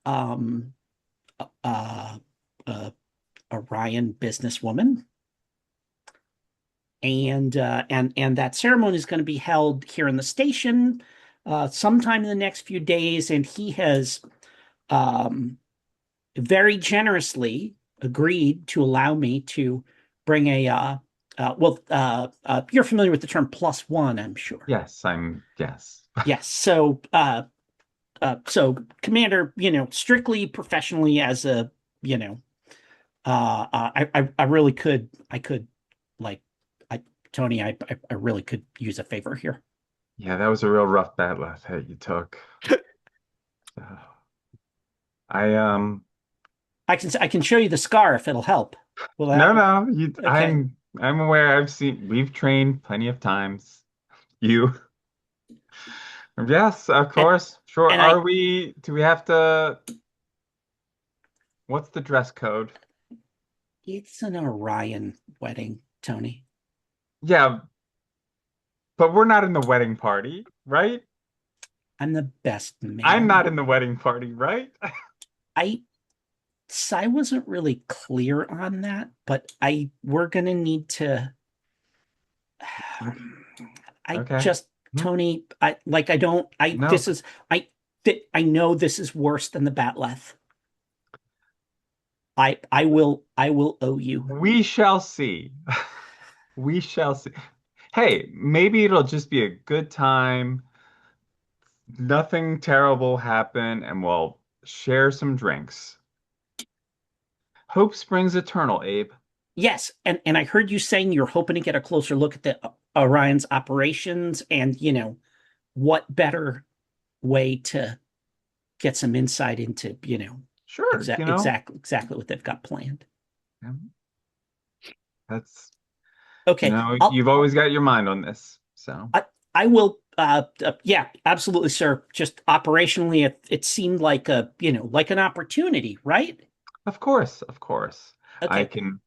um, uh, uh, a Ryan businesswoman, and that ceremony is going to be held here in the station sometime in the next few days, and he has um, very generously agreed to allow me to bring you're familiar with the term plus one, I'm sure. Yes. Yes. So Commander, strictly professionally, as a, you know, I really could, like, I, Tony, I really could use a favor here. Yeah, that was a real rough bad left hit you took. Uh, I I can show you the scar if it'll help. Will no that? no, Okay. I'm aware. We've trained plenty of times. You Yes, of And course. Sure. and I Do we have to, what's the dress code? It's an Orion wedding, Tony. Yeah, but we're not in the wedding party, right? I'm the best I'm not man. in the wedding party, right? I I wasn't really clear on that, but I we're gonna need to. I Okay. just, Hmm. Tony, I don't, No, I know this is worse than the Batleth. I will owe you. we shall see. We shall see. Hey, maybe it'll just be a good time. Nothing terrible happen, and we'll share some drinks. Hope springs eternal, Abe. Yes, and I heard you saying you're hoping to get a closer look at the Orion's operations, and what better way to get some insight into, Sure, exactly what they've got planned. yeah, that's, Okay, you've always got your mind on this. So, I will. Yeah, absolutely, sir. Just operationally, it seemed like like an opportunity, right? of course, I Okay. can,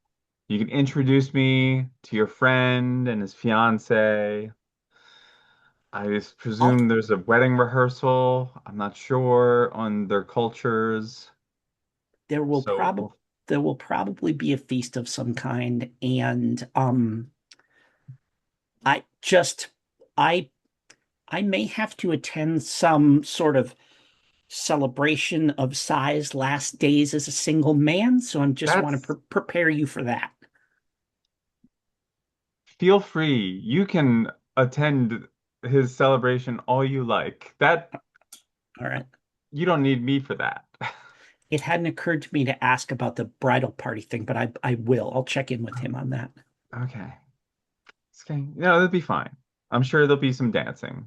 you can introduce me to your friend and his fiance. I I'll, presume there's a wedding rehearsal. I'm not sure on their cultures. there will probably So, there will probably be a feast of some kind, and I just I I may have to attend some sort of celebration of Sai's last days as a single man, so I just want to that's, prepare you for that. feel free. You can attend his celebration all you like. All right. You don't need me for that. It hadn't occurred to me to ask about the bridal party thing, but I will. I'll check in with him on that. Okay. Okay. No, that'll be fine. I'm sure there'll be some dancing.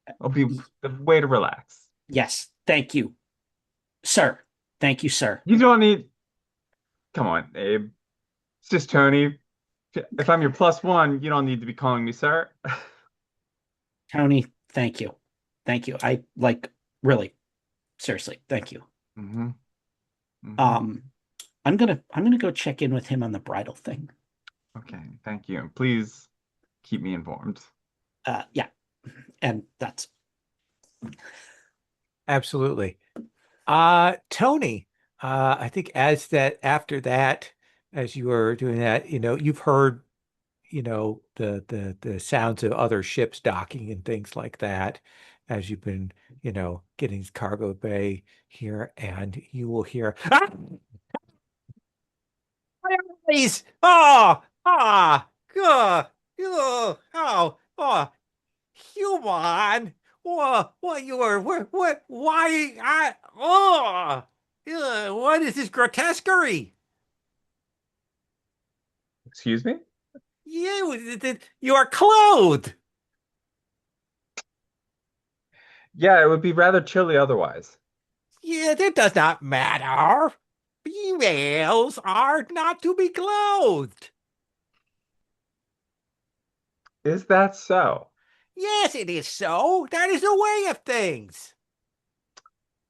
It'll be the way to relax. Yes, thank you, sir. Thank you, sir. You don't need, come on, Abe. It's just Tony. If I'm your plus one, you don't need to be calling me sir. Tony, thank you. Thank you. I, like, really. seriously, thank you. Mm-hmm. Mm-hmm. I'm gonna go check in with him on the bridal thing. Okay, thank you. And please keep me informed. Yeah, and that's Absolutely. Tony, I think after that, as you were doing that, you've heard, the sounds of other ships docking and things like that as you've been, getting cargo bay here, and you will hear, ah, my eyes! Oh, ah, good, oh, human. What you are, what, why, what is this grotesquerie? Excuse me? You are clothed. Yeah, it would be rather chilly otherwise. Yeah, that does not matter. Females are not to be clothed. Is that so? Yes, it is so. That is the way of things.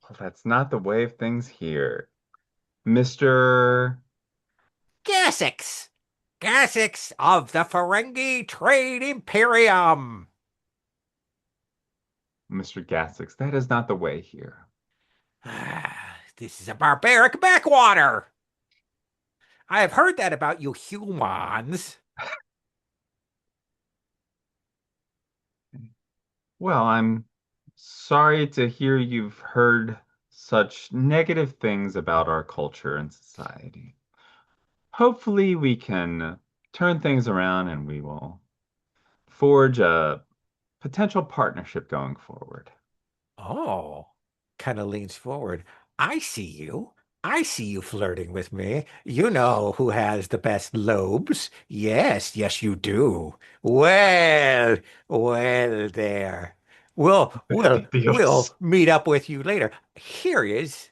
Well, that's not the way of things here. Mr. Gassix. Gassix of the Ferengi Trade Imperium. Mr. Gassix, that is not the way here. This is a barbaric backwater. I have heard that about you humans. Well, I'm sorry to hear you've heard such negative things about our culture and society. Hopefully, we can turn things around and we will forge a potential partnership going forward. Oh, kind of leans forward. I see you. I see you flirting with me. You know who has the best lobes. Yes, yes, you do. Well, there. We'll we'll Dios. we'll meet up with you later. Here is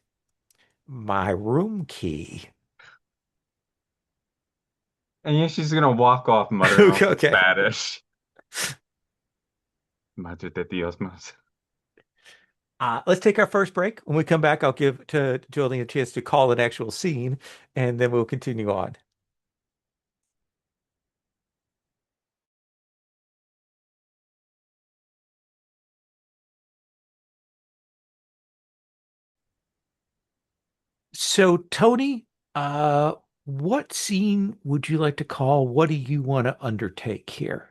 my room key. And yeah, she's gonna walk off muttering all Okay, in okay. Spanish. Madre de Dios mas. Let's take our first break. When we come back, I'll give to Julian a chance to call an actual scene, and then we'll continue on. So, Tony, uh, what scene would you like to call? What do you want to undertake here?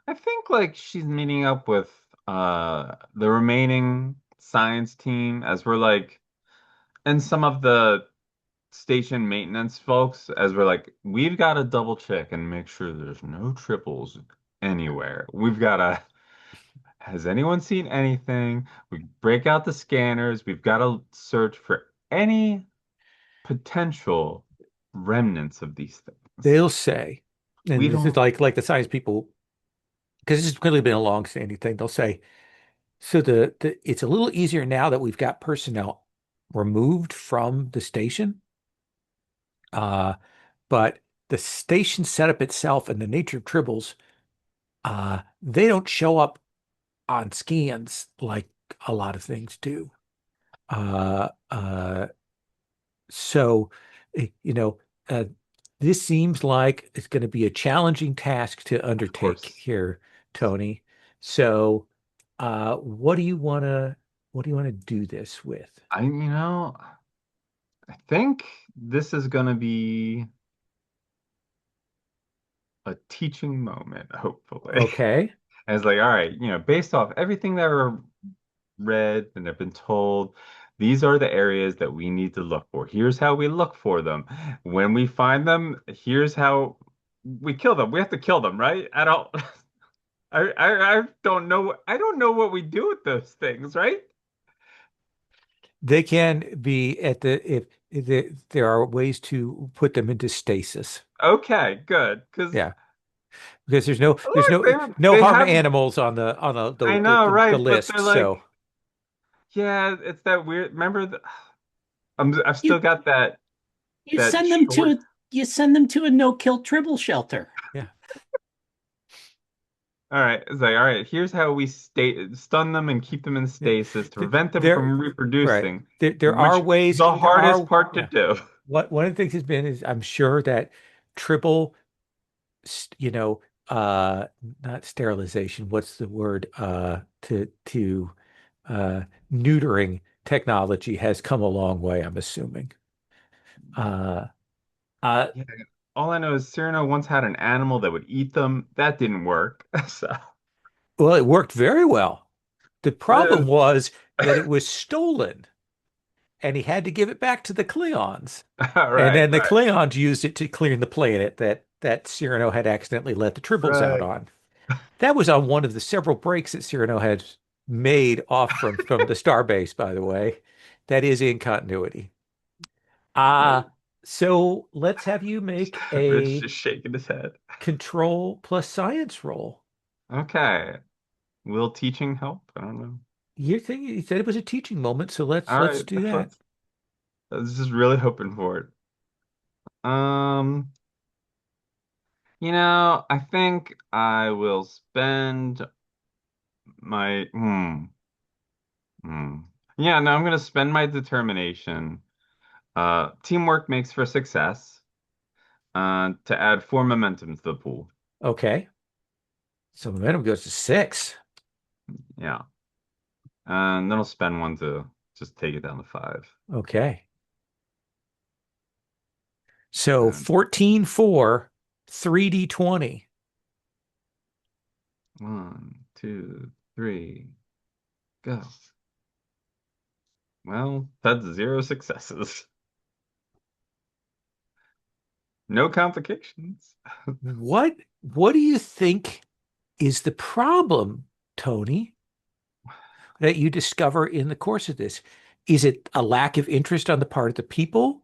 I think like she's meeting up with the remaining science team as we're like and some of the station maintenance folks as we're like we've got to double check and make sure there's no triples anywhere. We've got to has anyone seen anything? We break out the scanners. We've got to search for any potential remnants of these things. They'll say, and We this is don't. like the science people, because this has clearly been a long-standing thing. They'll say, so the it's a little easier now that we've got personnel removed from the station. Uh, but the station setup itself and the nature of tribbles, they don't show up on scans like a lot of things do. Uh, uh, so, you know, uh, this seems like it's going to be a challenging task to Of undertake course. here, Tony. So, what do you want to do this with? I think this is going to be a teaching moment, hopefully. Okay. And it's like, all right, based off everything that we read and have been told, these are the areas that we need to look for. Here's how we look for them. When we find them, here's how we kill them. We have to kill them, right? I don't, I don't know. I don't know what we do with those things, right? They can be if there are ways to put them into stasis. Okay, good. Because Yeah. Because there's look, no they harm to have. animals on I know, the right? But list. they're like, So yeah, it's that weird. Remember, I've still you got you that send them to short. a you send them to a no-kill tribble shelter. yeah. All right. It's like, all right, here's how we stun them and keep them in stasis to prevent them There, from right. reproducing, There are which is ways, the there hardest are, part to yeah. do. What one of the things has been is I'm sure that triple, you know, uh, not sterilization, what's the word, to, uh, neutering technology has come a long way, I'm assuming. Uh, uh, Yeah. All I know is Cyrano once had an animal that would eat them. That didn't work. So, well, it worked very well. The uh, problem was that it was stolen and he had to give it back to the Cleons. And right, then the right, Cleons used it to clear the planet that Cyrano had accidentally let the tribbles out right. on. That was on one of the several breaks that Cyrano had made off from the starbase, by the way. That is in continuity. Uh, so let's have you make Rich a just shaking his head. control plus science roll. Okay. Will teaching help? I don't know. You said it was a teaching moment, so let's All let's right, do that. I was just really hoping for it. Um, I think I will spend my hmm. Yeah, no, I'm gonna spend my determination. Teamwork makes for success. To add 4 momentum to the pool. Okay. So momentum goes to 6. Yeah. And then I'll spend one to just take it down to 5. Okay. So And 14 4, 3d20. 1, 2, 3, go. Well, that's 0 successes. No complications. What do you think is the problem, Tony, that you discover in the course of this? Is it a lack of interest on the part of the people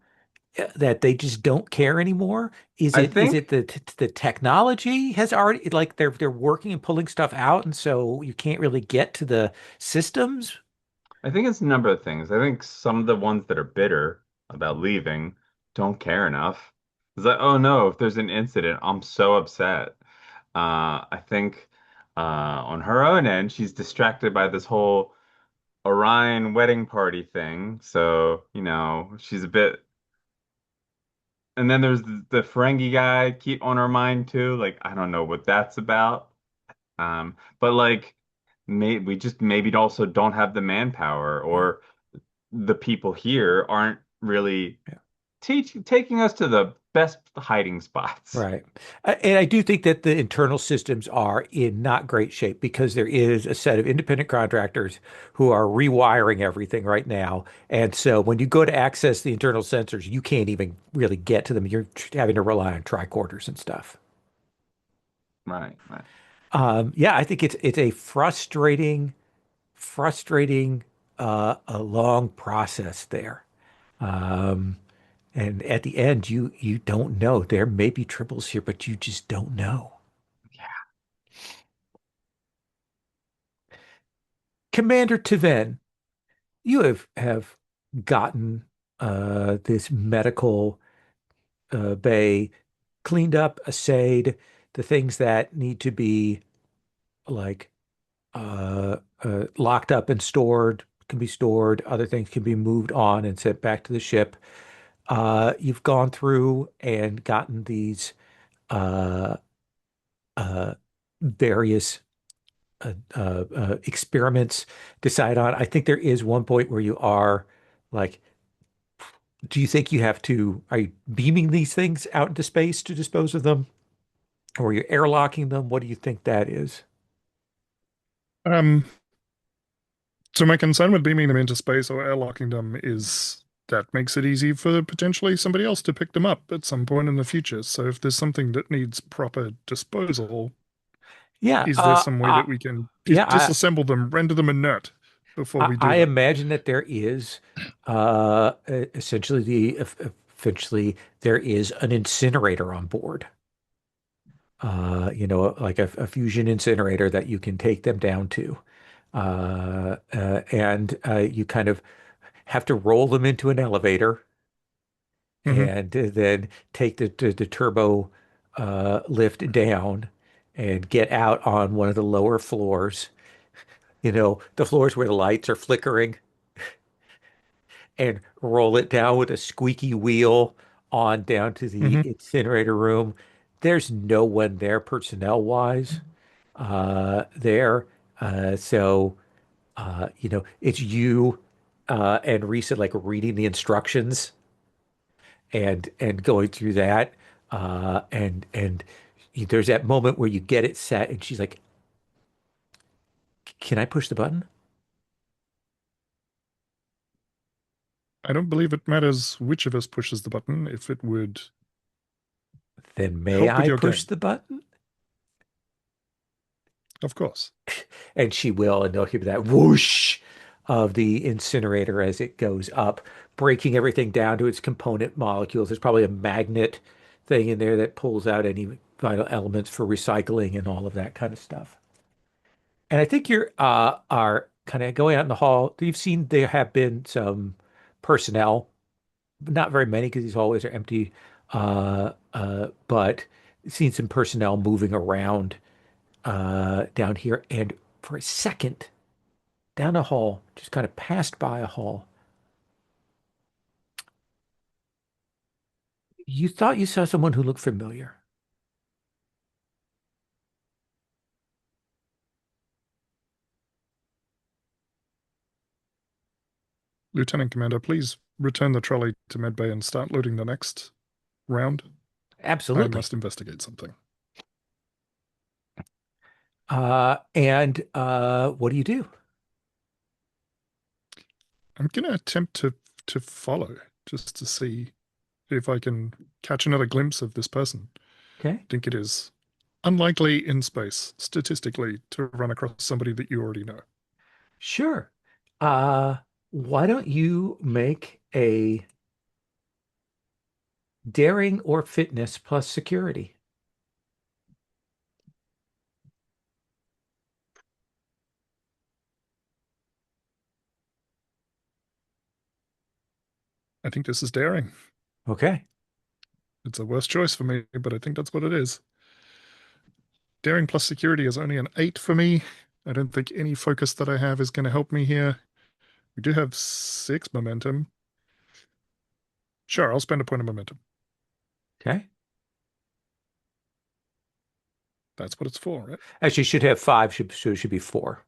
that they just don't care anymore? Is I it think the technology has already like they're working and pulling stuff out, and so you can't really get to the systems? I think it's a number of things. I think some of the ones that are bitter about leaving don't care enough. It's like, oh no, if there's an incident, I'm so upset. I think on her own end, she's distracted by this whole Orion wedding party thing. So, she's a bit. And then there's the Ferengi guy keep on her mind too. Like, I don't know what that's about. But like, we just maybe also don't have the manpower, Yeah. or the people here aren't really taking us to the best hiding spots. Right. And I do think that the internal systems are in not great shape because there is a set of independent contractors who are rewiring everything right now. And so when you go to access the internal sensors, you can't even really get to them. You're having to rely on tricorders and stuff. Right, right. Yeah, I think it's a frustrating, a long process there. Um, and at the end, you don't know. There may be triples here, but you just don't know. Commander Taven, you have gotten this medical bay cleaned up, assayed, the things that need to be like locked up and stored can be stored. Other things can be moved on and sent back to the ship. You've gone through and gotten these uh, uh, various experiments decide on. I think there is one point where you are like, do you think you have to, are you beaming these things out into space to dispose of them? Or you're airlocking them? What do you think that is? Um, so my concern with beaming them into space or airlocking them is that makes it easy for potentially somebody else to pick them up at some point in the future. So if there's something that needs proper disposal, Yeah, is there some way that we can yeah, disassemble them, render them inert before we do I that? imagine that there is essentially eventually there is an incinerator on board. Like a fusion incinerator that you can take them down to. And you kind of have to roll them into an elevator Hmm. and then take the turbo lift down and get out on one of the lower floors, the floors where the lights are flickering, and roll it down with a squeaky wheel on down to the Hmm. incinerator room. There's no one there personnel wise there. So it's you and Risa like reading the instructions and going through that. And there's that moment where you get it set and she's like, "Can I push the button?" I don't believe it matters which of us pushes the button if it would Then may help with I your push game. the button? Of course. And she will, and they'll hear that whoosh of the incinerator as it goes up, breaking everything down to its component molecules. There's probably a magnet thing in there that pulls out any vital elements for recycling and all of that kind of stuff. And I think you're are kind of going out in the hall. You've seen there have been some personnel, not very many because these hallways are empty, but seen some personnel moving around down here. And for a second, down a hall, just kind of passed by a hall. You thought you saw someone who looked familiar. Lieutenant Commander, please return the trolley to medbay and start loading the next round. I Absolutely. must investigate something. And what do you do? I'm going to attempt to follow just to see if I can catch another glimpse of this person. Okay. I think it is unlikely in space, statistically, to run across somebody that you already know. Sure. Uh, why don't you make a daring or fitness plus security? I think this is daring. Okay. It's a worse choice for me, but I think that's what it is. Daring plus security is only an 8 for me. I don't think any focus that I have is going to help me here. We do have 6 momentum. Sure, I'll spend a point of momentum. Okay. That's what it's for, right? Actually, you should have five, so it should be four.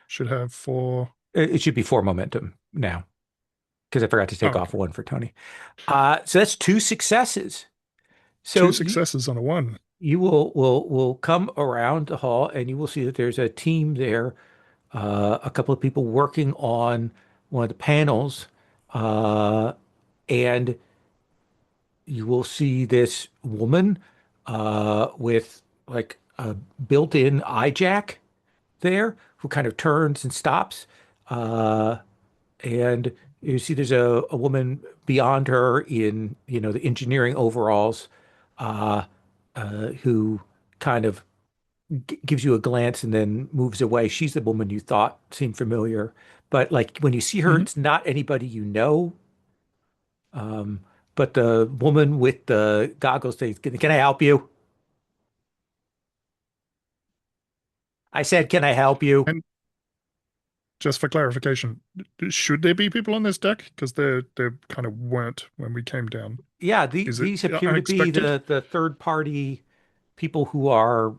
Should have 4. It should be four momentum now because I forgot to Oh, take off okay. one for Tony. So that's two successes. 2 So successes on a 1. you will come around the hall and you will see that there's a team there, a couple of people working on one of the panels, and you will see this woman with like a built-in eye jack there who kind of turns and stops. Uh, and you see there's a woman beyond her in, the engineering overalls, uh, who kind of gives you a glance and then moves away. She's the woman you thought seemed familiar, but like when you see her, Hmm. it's not anybody you know. Um, but the woman with the goggles says, can I help you? I said, can I help you? And just for clarification, should there be people on this deck? Because there kind of weren't when we came down. Yeah, Is it these appear to be unexpected? the third party people who are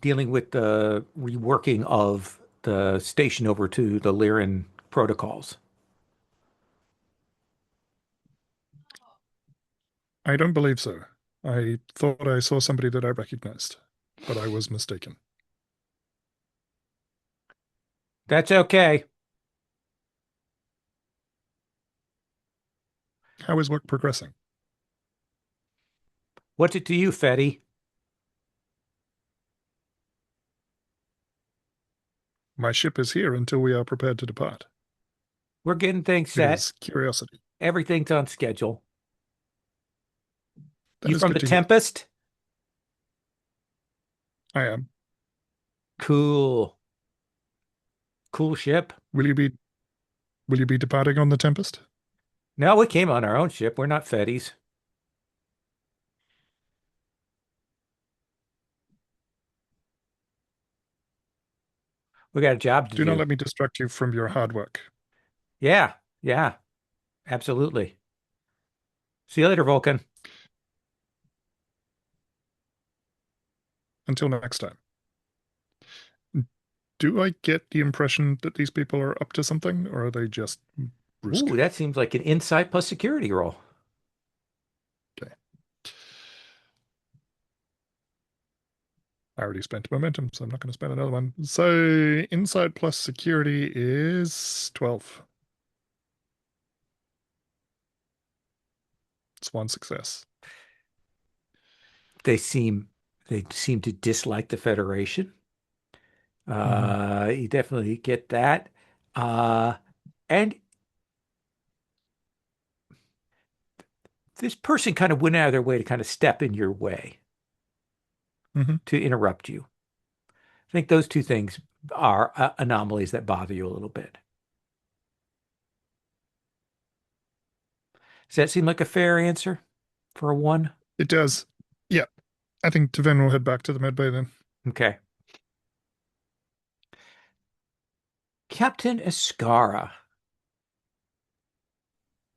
dealing with the reworking of the station over to the Lyran protocols. I don't believe so. I thought I saw somebody that I recognized, but I was mistaken. That's okay. How is work progressing? What's it to you, Fetty? My ship is here until we are prepared to depart. We're getting things It set. is curiosity. Everything's on schedule. That You is from the good to hear. Tempest? I am. Cool. Cool ship. Will you be departing on the Tempest? No, we came on our own ship. We're not Fetties. We got a job to Do not do. let me distract you from your hard work. Yeah, yeah, absolutely. See you later, Vulcan. Until next time. Do I get the impression that these people are up to something, or are they just brusque? Ooh, that seems like an insight plus security roll. Okay. I already spent momentum, so I'm not going to spend another one. So insight plus security is 12. It's one success. They seem to dislike the Federation. Mhm. You definitely get that. And this person kind of went out of their way to kind of step in your way Mhm. to interrupt you. I think those two things are anomalies that bother you a little bit. Does that seem like a fair answer for a one? It does. Yeah. I think Tevin will head back to the medbay then. Okay. Captain Escara,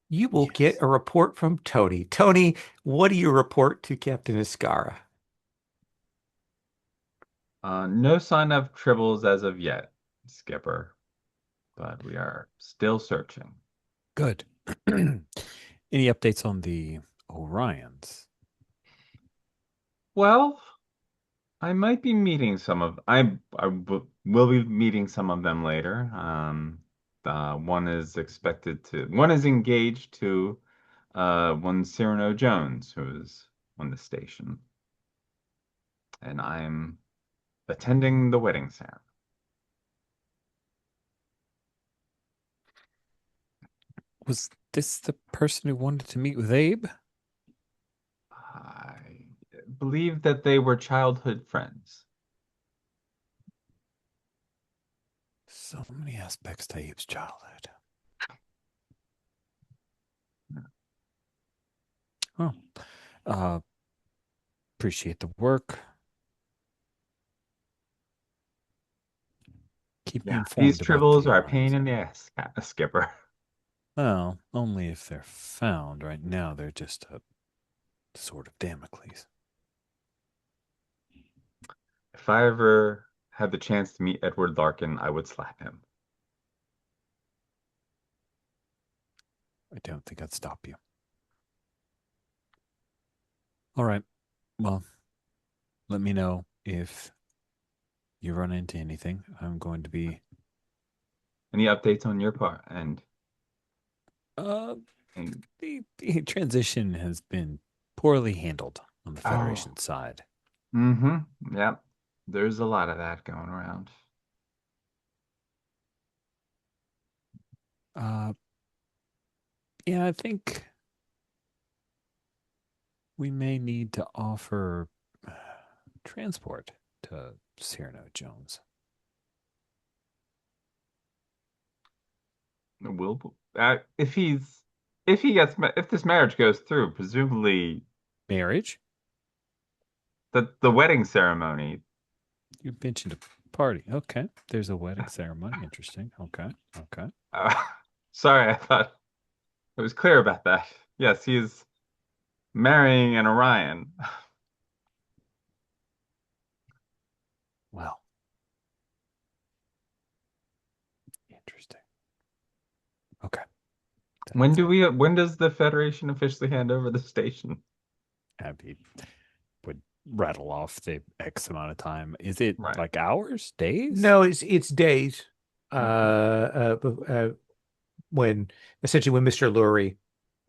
you will get Yes. a report from Tony. Tony, what do you report to Captain Escara? No sign of tribbles as of yet, Skipper, but we are still searching. Good. Any updates on the Orions? Well, I might be meeting some of will be meeting some of them later. One is engaged to one Cyrano Jones, who is on the station, and I'm attending the wedding ceremony. Was this the person who wanted to meet with Abe? I believe that they were childhood friends. So many aspects to Abe's childhood. Oh, uh, appreciate the work. Keep me Yeah, these informed about tribbles the are a pain Orions. in the ass, Skipper. Well, only if they're found. Right now, they're just a sort of Damocles. If I ever had the chance to meet Edward Larkin, I would slap him. I don't think I'd stop you. All right. Well, let me know if you run into anything. I'm going to be Any updates on your part? uh And the transition has been poorly handled on the oh, Federation side. yep. There's a lot of that going around. Uh yeah, I think we may need to offer transport to Cyrano Jones. Will if this marriage goes through, presumably Marriage? the wedding ceremony. You mentioned a party. Okay. There's a wedding ceremony. Interesting. Okay. Okay. Uh, sorry, I thought it was clear about that. Yes, he's marrying an Orion. Well, interesting. Okay. When does the Federation officially hand over the station? Abby would rattle off the X amount of time. Is it Right. like hours, days? No, it's days. Okay. When essentially when Mr. Lurie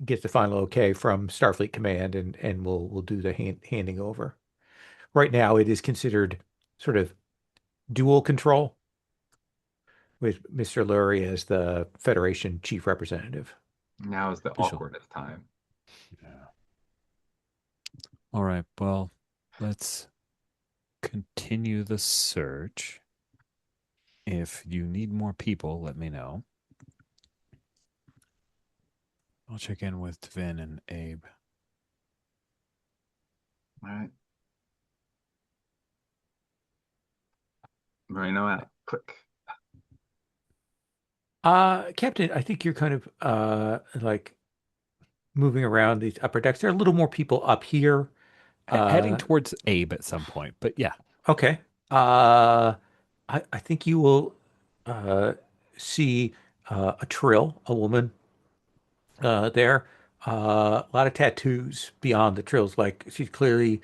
gets the final okay from Starfleet Command and we'll do the handing over. Right now it is considered sort of dual control with Mr. Lurie as the Federation chief representative. Now is the Official. awkwardest time. Yeah. All right. Well, let's continue the search. If you need more people, let me know. I'll check in with Vin and Abe. All right. Rhino out. Click. Captain, I think you're kind of like moving around these upper decks. There are a little more people up here. Heading Uh, towards Abe at some point, but yeah. okay. Uh, I think you will uh see a Trill, a woman there. A lot of tattoos beyond the trills. Like she's clearly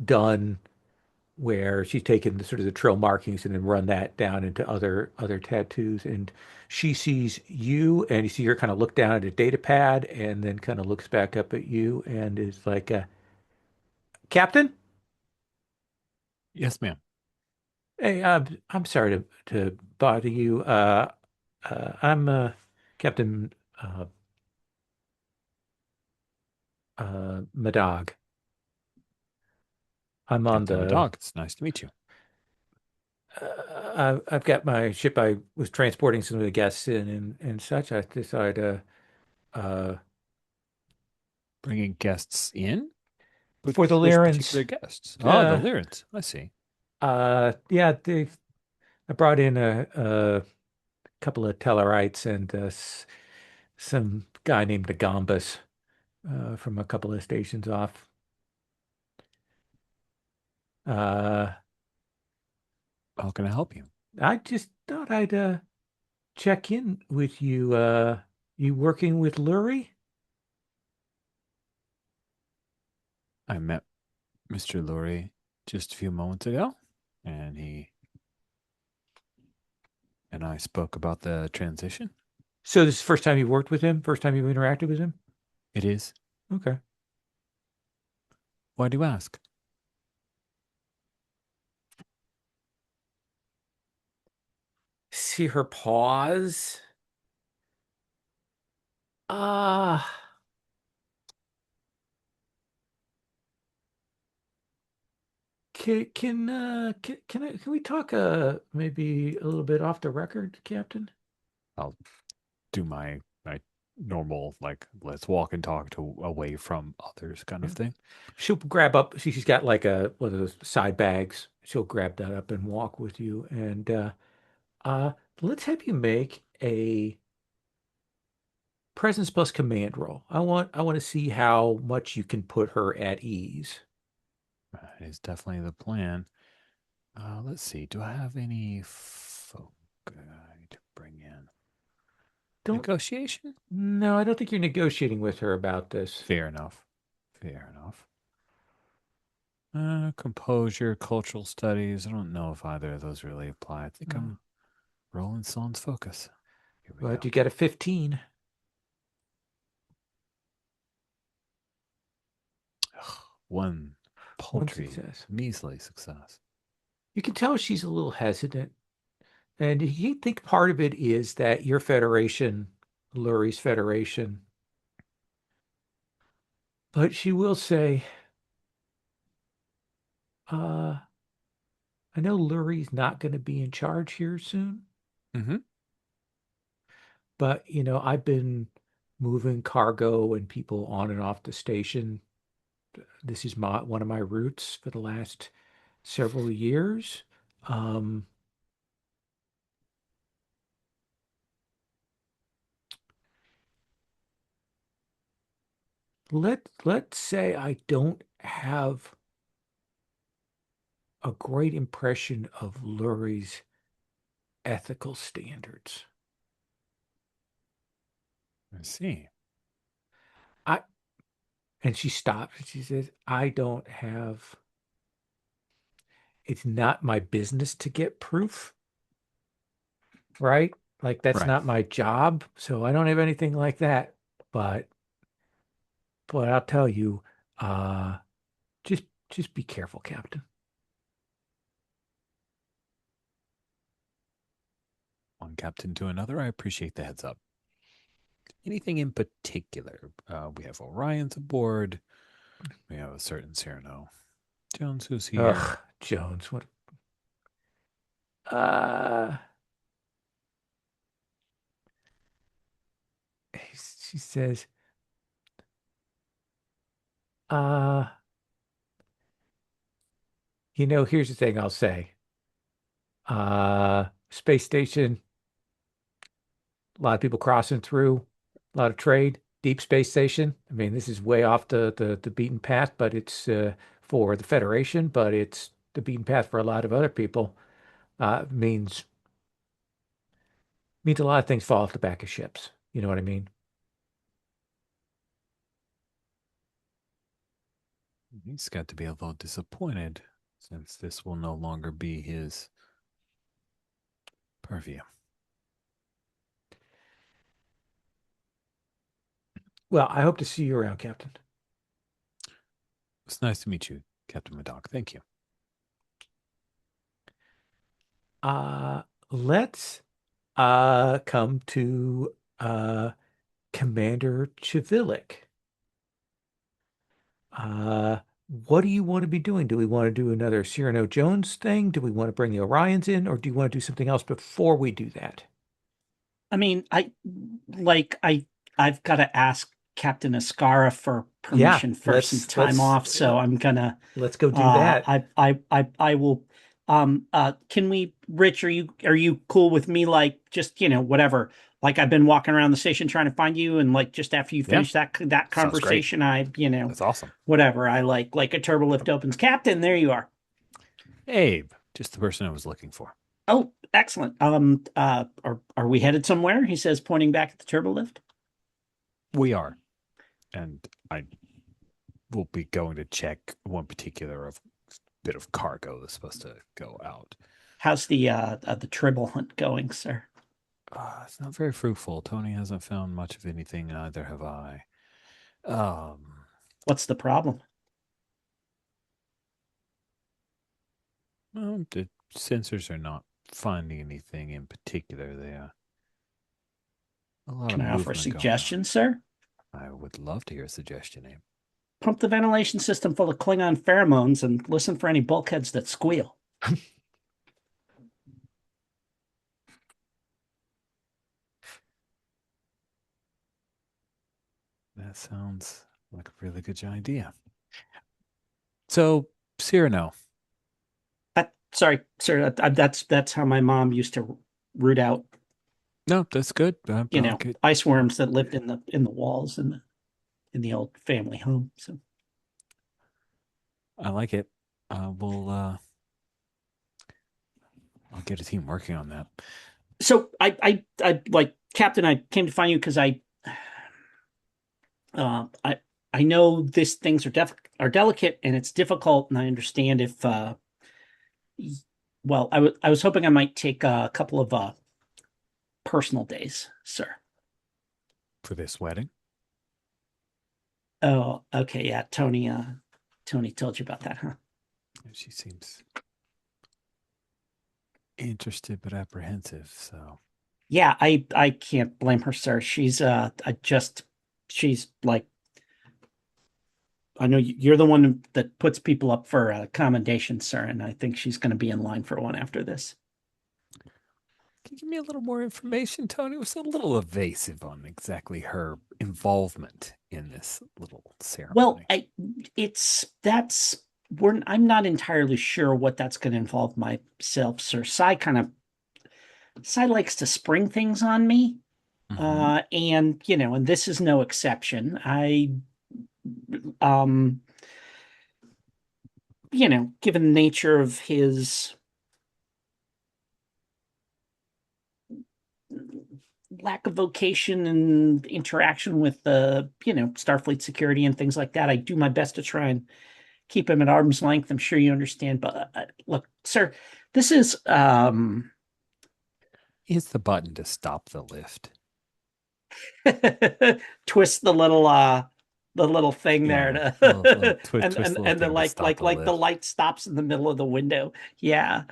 done where she's taken the sort of the trill markings and then run that down into other tattoos. And she sees you, and you see her kind of look down at a data pad, and then kind of looks back up at you, and is like, "Captain, Yes, ma'am. hey, I'm sorry to bother you. I'm Captain uh, Madag. I'm on Captain the Dog, it's nice to meet you. I've got my ship. I was transporting some of the guests in and such. I decided uh, Bringing guests in? for the Which Lyrans, particular guests? Oh, the uh, Lyrans. I see. yeah, I brought in a couple of Tellarites and some guy named Agambas from a couple of stations off. Uh, How can I help you? I just thought I'd check in with you. You working with Lurie? I met Mr. Lurie just a few moments ago, and he and I spoke about the transition. So this is the first time you've worked with him? First time you've interacted with him? It is. Okay. Why do you ask? See her pause. Ah, can we talk maybe a little bit off the record, Captain? I'll do my normal like let's walk and talk to away from others kind Yeah. of thing. She'll grab up. She's got like a one of those side bags. She'll grab that up and walk with you. And uh, let's have you make a presence plus command roll. I want to see how much you can put her at ease. That is definitely the plan. Let's see. Do I have any folk to bring in? Don't. Negotiation? No, I don't think you're negotiating with her about this. Fair enough. Fair enough. Composure, cultural studies. I don't know if either of those really apply. I think No. I'm rolling Sloan's focus. Here we But go. you got a 15. One One paltry, success. measly success. You can tell she's a little hesitant. And you think part of it is that your federation, Lurie's federation, but she will say, uh, I know Lurie's not going to be in charge here soon, Mm-hmm. but I've been moving cargo and people on and off the station. This is one of my routes for the last several years. Um, let's say I don't have a great impression of Lurie's ethical standards. I see. I and she stops and she says, I don't have, it's not my business to get proof, right? Like that's Right. not my job. So I don't have anything like that. But but I'll tell you, uh just just be careful, Captain. One captain to another. I appreciate the heads up. Anything in particular? We have Orion's aboard. We have a certain Cyrano Jones who's here. Ugh, Jones, what uh she says, uh, here's the thing I'll say. Space station, A lot of people crossing through, a lot of trade, deep space station. I mean, this is way off the beaten path, but it's for the Federation, but it's the beaten path for a lot of other people. Means a lot of things fall off the back of ships. You know what I mean? He's got to be a little disappointed since this will no longer be his purview. Well, I hope to see you around, Captain. It's nice to meet you, Captain Madoc. Thank you. Let's come to Commander Chivilik. What do you want to be doing? Do we want to do another Cyrano Jones thing? Do we want to bring the Orions in, or do you want to do something else before we do that? I mean, I've got to ask Captain Ascara for permission for some time off, so I'm gonna let's go do that. I will. Can we, Rich? Are you cool with me? Like, just whatever. Like, I've been walking around the station trying to find you, and like, just after you finish that conversation, That's awesome. Whatever. I like a turbo lift opens. Captain, there you are. Abe, just the person I was looking for. Oh, excellent. Are we headed somewhere? He says, pointing back at the turbo lift. We are, and I will be going to check one particular bit of cargo that's supposed to go out. How's the tribble hunt going, sir? It's not very fruitful. Tony hasn't found much of anything, neither have I. What's the problem? Well, the sensors are not finding anything in particular. They a lot Can of I offer a movement going suggestion, sir? on. I would love to hear a suggestion, Abe. Pump the ventilation system full of Klingon pheromones and listen for any bulkheads that squeal. That sounds like a really good idea. So, Cyrano. Sorry, sir. That's how my mom used to root out, No, that's good. ice worms that lived in the walls in the old family home. So I like it. I'll get a team working on that. So I like Captain. I came to find you because I know these things are delicate and it's difficult, and I understand if well, I was hoping I might take a couple of personal days, sir. For this wedding? Oh, okay, yeah. Tony told you about that, huh? She seems interested but apprehensive, so Yeah, I can't blame her, sir. She's like, I know you're the one that puts people up for commendations, sir, and I think she's going to be in line for one after this. Can you give me a little more information, Tony? It was a little evasive on exactly her involvement in this little ceremony. Well, I'm not entirely sure what that's going to involve myself, sir. Sai likes to spring things on me. And and this is no exception. Given the nature of his lack of vocation and interaction with Starfleet security and things like that, I do my best to try and keep him at arm's length. I'm sure you understand, but look, sir, this is the button to stop the lift. twist the little thing there to and the the light stops in the middle of the window. Yeah.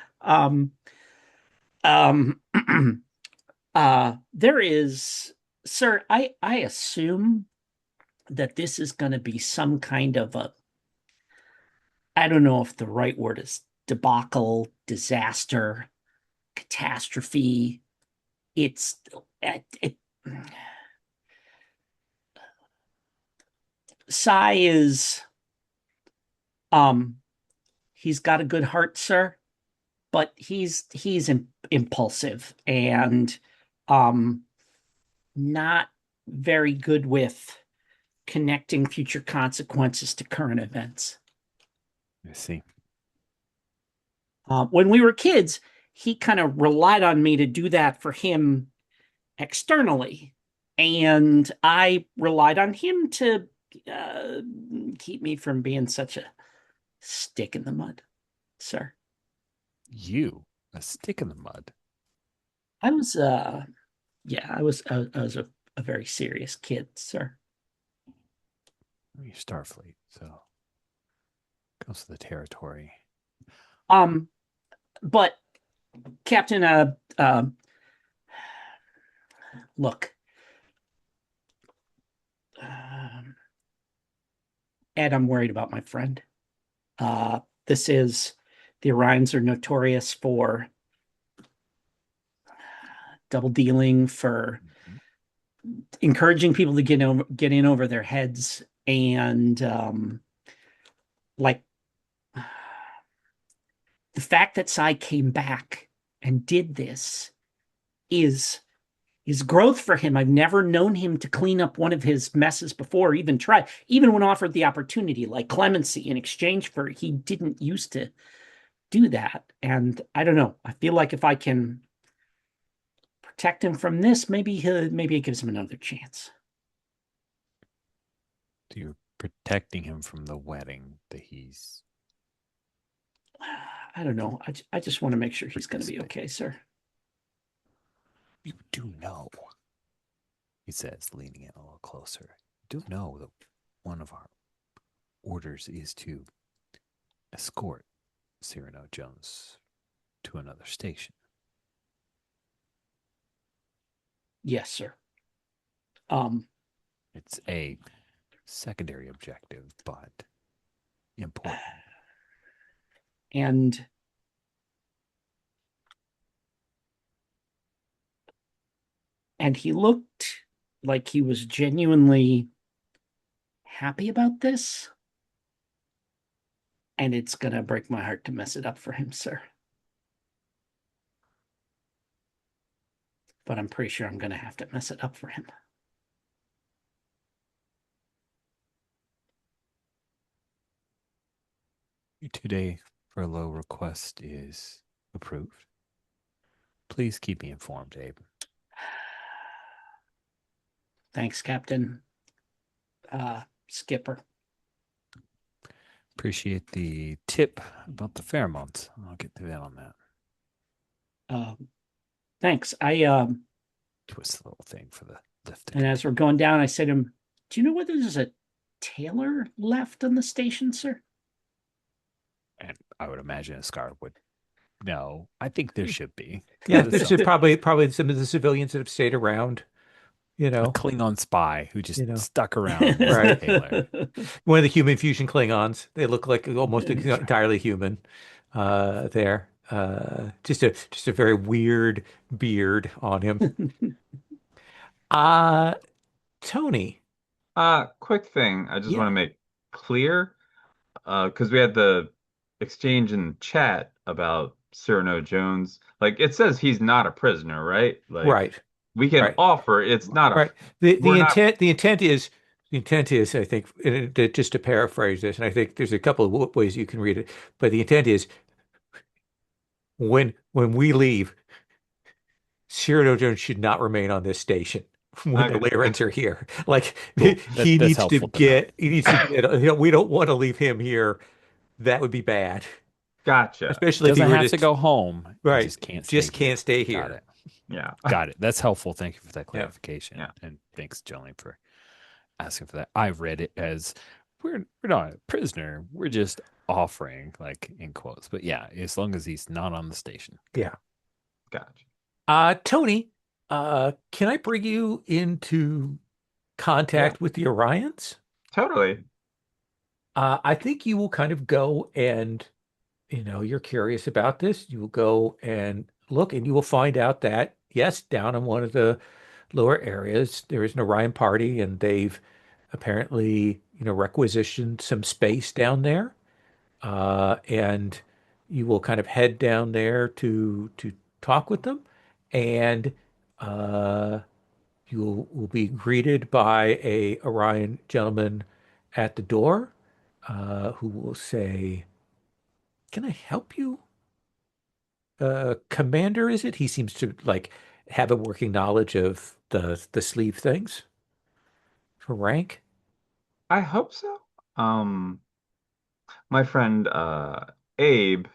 There is, sir, I assume that this is going to be some kind of I don't know if the right word is debacle, disaster, catastrophe. It Sai is he's got a good heart, sir, but he's impulsive, and not very good with connecting future consequences to current events. I see. When we were kids, he kind of relied on me to do that for him externally, and I relied on him to uh, keep me from being such a stick in the mud, sir. You, a stick in the mud. I was, yeah, I was a very serious kid, sir. You're Starfleet, so comes to the territory. Um, but Captain, look, um, Ed, I'm worried about my friend. This is the Orions are notorious for double dealing, for Mhm. encouraging people to get in over their heads, and like the fact that Sai came back and did this is growth for him. I've never known him to clean up one of his messes before, or even try, even when offered the opportunity, like clemency in exchange for he didn't used to do that. And I don't know. I feel like if I can protect him from this, maybe it gives him another chance. So you're protecting him from the wedding that he's I don't know. I just want to make sure he's going to be okay, sir. You do know, he says, leaning in a little closer. You do know that one of our orders is to escort Cyrano Jones to another station. Yes, sir. Um, It's a secondary objective, but important. and he looked like he was genuinely happy about this. And it's gonna break my heart to mess it up for him, sir. But I'm pretty sure I'm gonna have to mess it up for him. Your 2-day furlough request is approved. Please keep me informed, Abe. Thanks, Captain. Skipper. Appreciate the tip about the pheromones. I'll get to that on that. Thanks. Twist the little thing for the lift. And as we're going down, I said to him, "Do you know whether there's a tailor left on the station, sir?" And I would imagine a Scar would. No, I think there should be. Yeah, That is this is something. probably some of the civilians that have stayed around, you A know, Klingon spy who just You know. stuck around. Right. Taylor. one of the human fusion Klingons. They look like almost entirely human there. Just a very weird beard on him. Uh Tony. Quick thing I just want Yeah, to make clear, because we had the exchange in chat about Cyrano Jones. Like it says he's not a prisoner, right? Like right. we can Right. offer, it's not a, Right. The we're the not, intent the intent is, I think, just to paraphrase this, and I think there's a couple of ways you can read it, but the intent is when we leave, Cyrano Jones should not remain on this station when the okay, Lyrans are here. Like Cool. he That's needs to helpful to know. he needs to get, we don't want to leave him here. That would be bad, gotcha. He especially if he doesn't were have to just go home. He right. just can't stay Just can't here. stay Got here. it. Yeah. Got it. That's helpful. Thank you for that Yeah. clarification. Yeah. And thanks, Jolene, for asking for that. I read it as we're not a prisoner. We're just offering, like in quotes. But yeah, as long as he's not on the station. Yeah. Gotcha. Tony, can I bring you into Yeah, contact with the Orions? totally. I think you will kind of go and, you're curious about this. You will go and look, and you will find out that, yes, down in one of the lower areas, there is an Orion party, and they've apparently, requisitioned some space down there. And you will kind of head down there to talk with them. And uh, will be greeted by a Orion gentleman at the door, who will say, "Can I help you? Commander, is it?" He seems to like have a working knowledge of the sleeve things for rank. I hope so. My friend Abe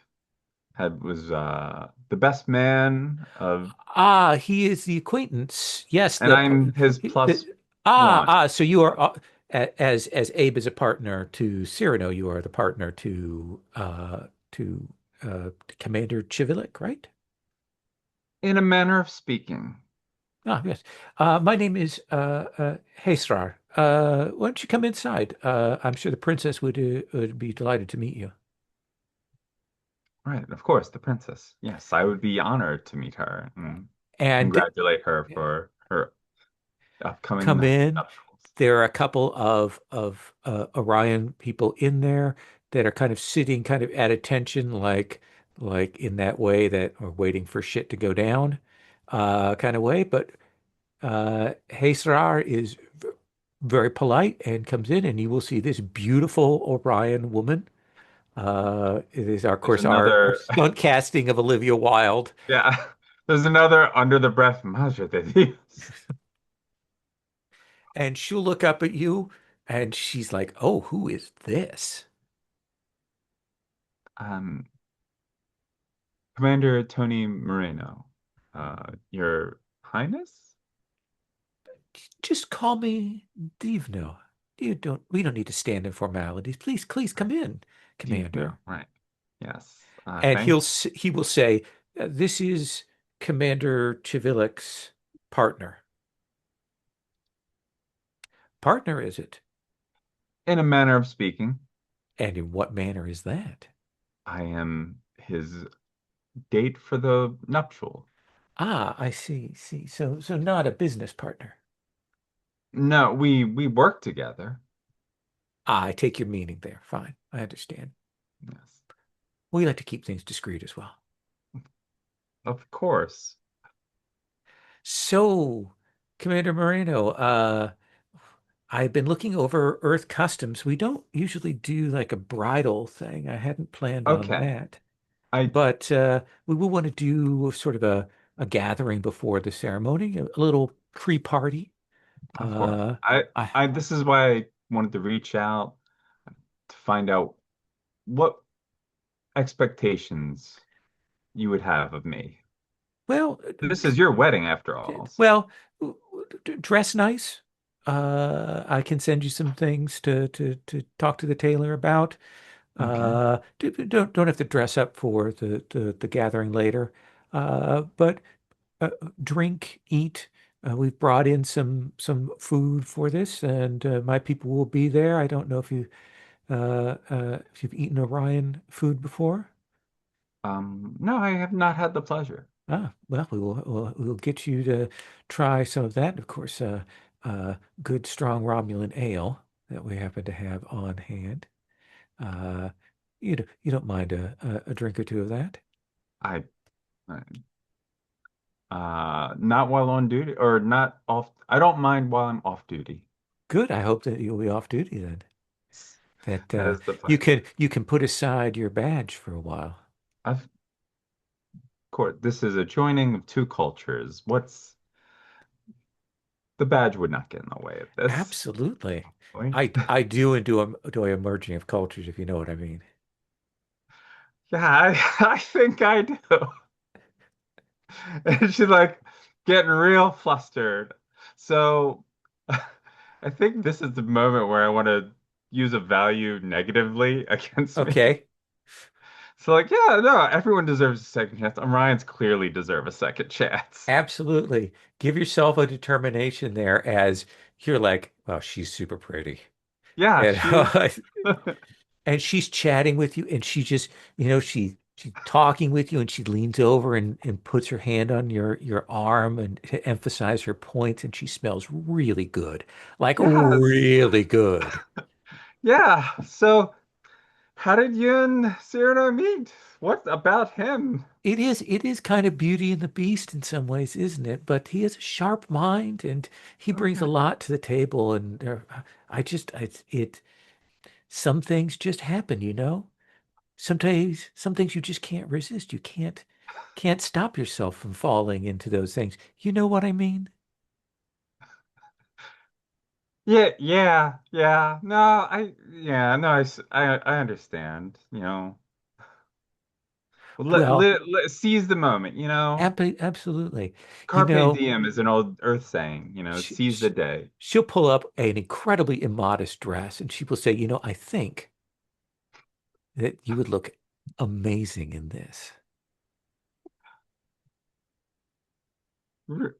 was the best man of, Ah, he is the acquaintance. Yes, and I'm his the plus one. so you are as Abe is a partner to Cyrano, you are the partner to Commander Chivilik, right? In a manner of speaking. Ah, yes. My name is Haesrar. Why don't you come inside? I'm sure the princess would be delighted to meet you. Right, of course, the princess. Yes, I would be honored to meet her and And congratulate her for her upcoming come in. nuptials. There are a couple of Orion people in there that are kind of sitting kind of at attention, like in that way that are waiting for shit to go down, kind of way. But Haesrar is very polite and comes in, and you will see this beautiful Orion woman. It is, of There's course, our another, stunt casting of Olivia Wilde, yeah, there's another under the breath Madre de Dios. and she'll look up at you, and she's like, "Oh, who is this?" Um, Commander Tony Moreno, Your Highness? Just call me Divno. We don't need to stand in formalities. Please come in, Commander. Divno, right. Yes. And Thank he will say, "This is Commander Chivilik's partner." Partner, is it? In a manner of speaking, And in what manner is that? I am his date for the nuptial. Ah, I see. So not a business partner. No, we work together. Ah, I take your meaning there. Fine. I understand. Yes. We like to keep things discreet as well. Of course. So, Commander Moreno, I've been looking over Earth customs. We don't usually do like a bridal thing. I hadn't planned on Okay. that, I but we will want to do sort of a gathering before the ceremony, a little pre-party. Of course. Uh, I I I this is why I wanted to reach out to find out what expectations you would have of me. well, This is your wedding after all. well, dress nice. I can send you some things to talk to the tailor about. Okay. Don't have to dress up for the gathering later. But drink, eat. We've brought in some food for this, and my people will be there. I don't know if you've eaten Orion food before. No, I have not had the pleasure. Ah, well, we'll get you to try some of that. Of course, good strong Romulan ale that we happen to have on hand. Uh, you don't mind a drink or two of that? I not while on duty or not off. I don't mind while I'm off duty. Good. I hope that you'll be off duty then. That That is the you plan. can put aside your badge for a while. Of course, this is a joining of two cultures. What's the badge would not get in the way of this. Absolutely. Right? I do enjoy a merging of cultures, if you know what I mean. Yeah, I think I do. And she's like getting real flustered. So I think this is the moment where I want to use a value negatively against me. Okay. So like, yeah, no, everyone deserves a second chance. Orions clearly deserve a second chance. Absolutely. Give yourself a determination there as you're like, well, she's super pretty. Yeah, And she's and she's chatting with you and she just, she's talking with you and she leans over and puts her hand on your arm and to emphasize her point and she smells really good. Like yes. really good. Yeah. So how did you and Cyrano meet? What about him? It is kind of Beauty and the Beast in some ways, isn't it? But he has a sharp mind and he brings a Okay. lot to the table. And I just, some things just happen, you know? Sometimes, some things you just can't resist. You can't stop yourself from falling into those things. You know what I mean? Yeah. No, I understand, Well, Well, seize the moment, absolutely. You Carpe know, diem is an old Earth saying, sh seize sh the day. she'll pull up an incredibly immodest dress and she will say, I think that you would look amazing in this.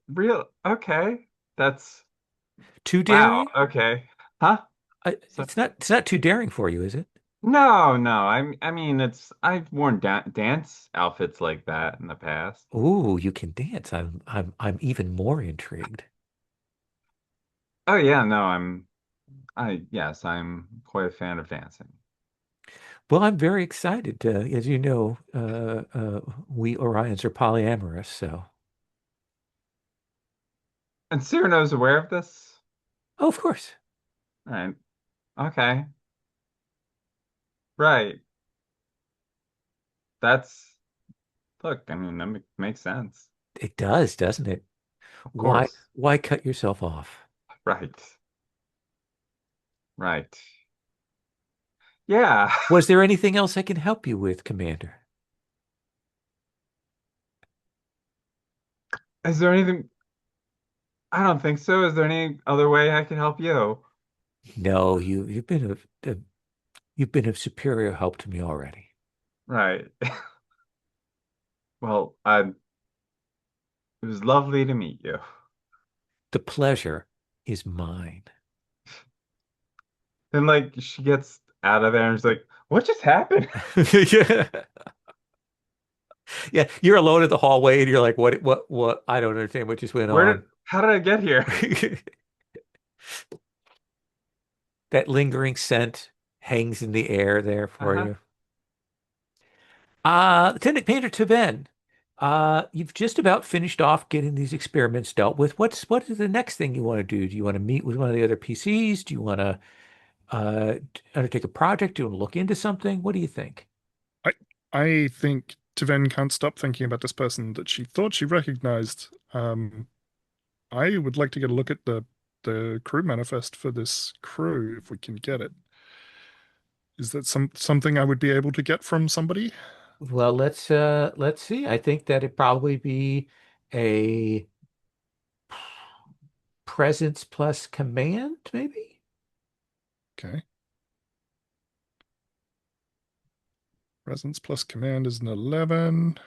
Real, okay. That's Too wow. daring? Okay. Huh? So It's not too daring for you, is it? no. I mean, I've worn dance outfits like that in the past. Ooh, you can dance. I'm even more intrigued. Oh yeah, no, yes, I'm quite a fan of dancing. Well, I'm very excited. As you know, we Orions are polyamorous, so And Cyrano's aware of this? oh, of course. All right. Okay. Right. That's look, I mean, that makes sense. It does, doesn't it? Of Why course. why cut yourself off? Right. Right. Yeah. Was there anything else I can help you with, Commander? Is there anything? I don't think so. Is there any other way I can help you? No, you've been of superior help to me already. Right. Well, it was lovely to meet you. The pleasure is mine. Then like she gets out of there and she's like, "What just happened? Yeah. Yeah, you're alone in the hallway and you're like, what? I don't understand what just went on. How did I get here?" That lingering scent hangs in the air there for Uh-huh. you. Lieutenant Painter Taven, you've just about finished off getting these experiments dealt with. What is the next thing you want to do? Do you want to meet with one of the other PCs? Do you want to uh, undertake a project? Do you want to look into something? What do you think? I I think Tiven can't stop thinking about this person that she thought she recognized. I would like to get a look at the crew manifest for this crew if we can get it. Is that something I would be able to get from somebody? Well, let's see. I think that it'd probably be a presence plus command, maybe? Okay. Presence plus command is an 11.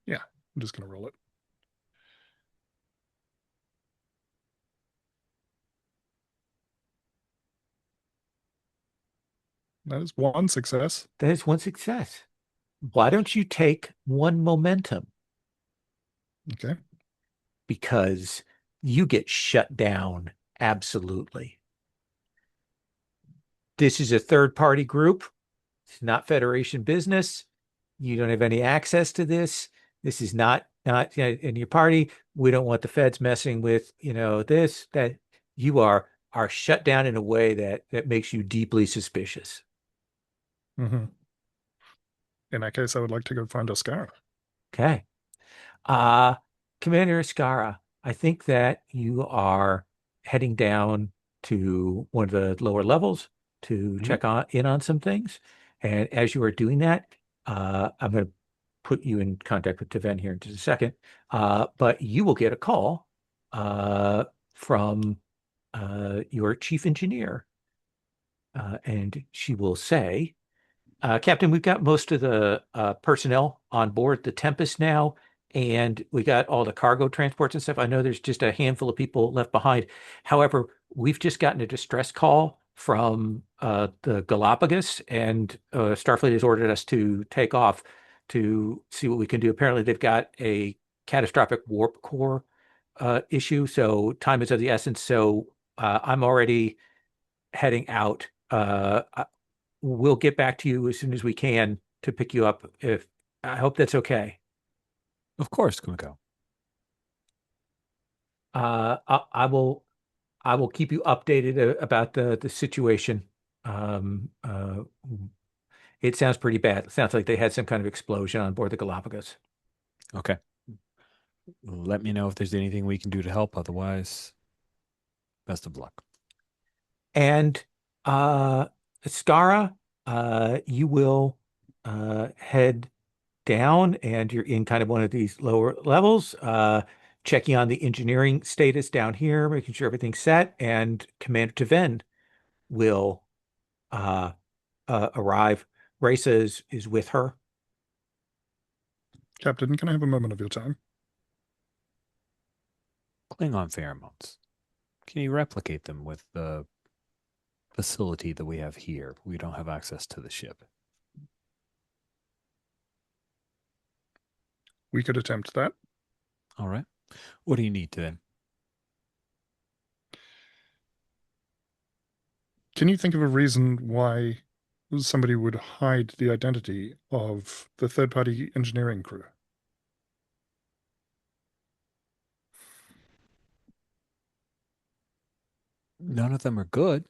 Yeah, I'm just going to roll it. That is one success. That is one success. Why don't you take one momentum? Okay. Because you get shut down absolutely. This is a third party group. It's not Federation business. You don't have any access to this. This is not in your party. We don't want the feds messing with, this, that you are shut down in a way that makes you deeply suspicious. Mm-hmm. In that case, I would like to go find Oscara. Okay. Uh, Commander Escara, I think that you are heading down to one of the lower levels to Mhm. check in on some things. And as you are doing that, I'm going to put you in contact with Taven here in just a second. But you will get a call from your chief engineer, and she will say, Captain, we've got most of the personnel on board the Tempest now, and we got all the cargo transports and stuff. I know there's just a handful of people left behind. However, we've just gotten a distress call from the Galapagos, and Starfleet has ordered us to take off to see what we can do. Apparently, they've got a catastrophic warp core issue, so time is of the essence. So I'm already heading out. We'll get back to you as soon as we can to pick you up. If I hope that's okay. Of course, Kumiko. I will keep you updated about the situation. Um, uh, it sounds pretty bad. It sounds like they had some kind of explosion on board the Galapagos. Okay. Let me know if there's anything we can do to help. Otherwise, best of luck. And Skara, you will head down, and you're in kind of one of these lower levels, checking on the engineering status down here, making sure everything's set, and Commander Taven will arrive. Raisa is with her. Captain, can I have a moment of your time? Klingon pheromones. Can you replicate them with the facility that we have here? We don't have access to the ship. We could attempt that. All right. What do you need then? Can you think of a reason why somebody would hide the identity of the third-party engineering crew? None of them are good.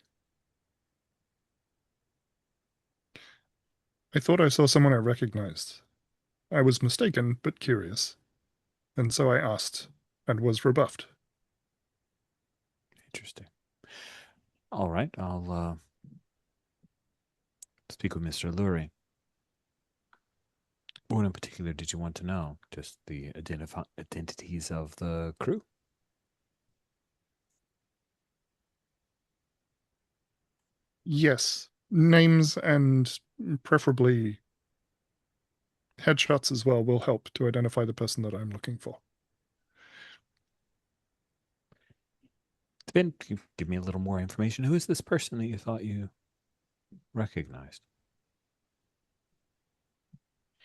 I thought I saw someone I recognized. I was mistaken, but curious. And so I asked, and was rebuffed. Interesting. All right. I'll speak with Mr. Lurie. What in particular did you want to know? Just the identities of the crew? Yes, names and preferably headshots as well will help to identify the person that I'm looking for. Ben, can you give me a little more information? Who is this person that you thought you recognized?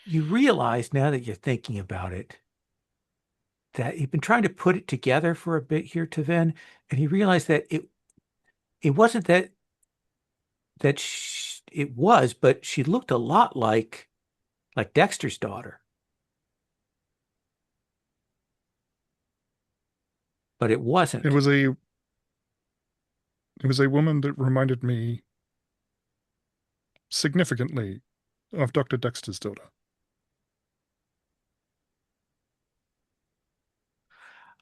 You realize now that you're thinking about it that you've been trying to put it together for a bit here, Taven, and you realize that it wasn't it was, but she looked a lot like Dexter's daughter. But it wasn't. It was a woman that reminded me significantly of Dr. Dexter's daughter.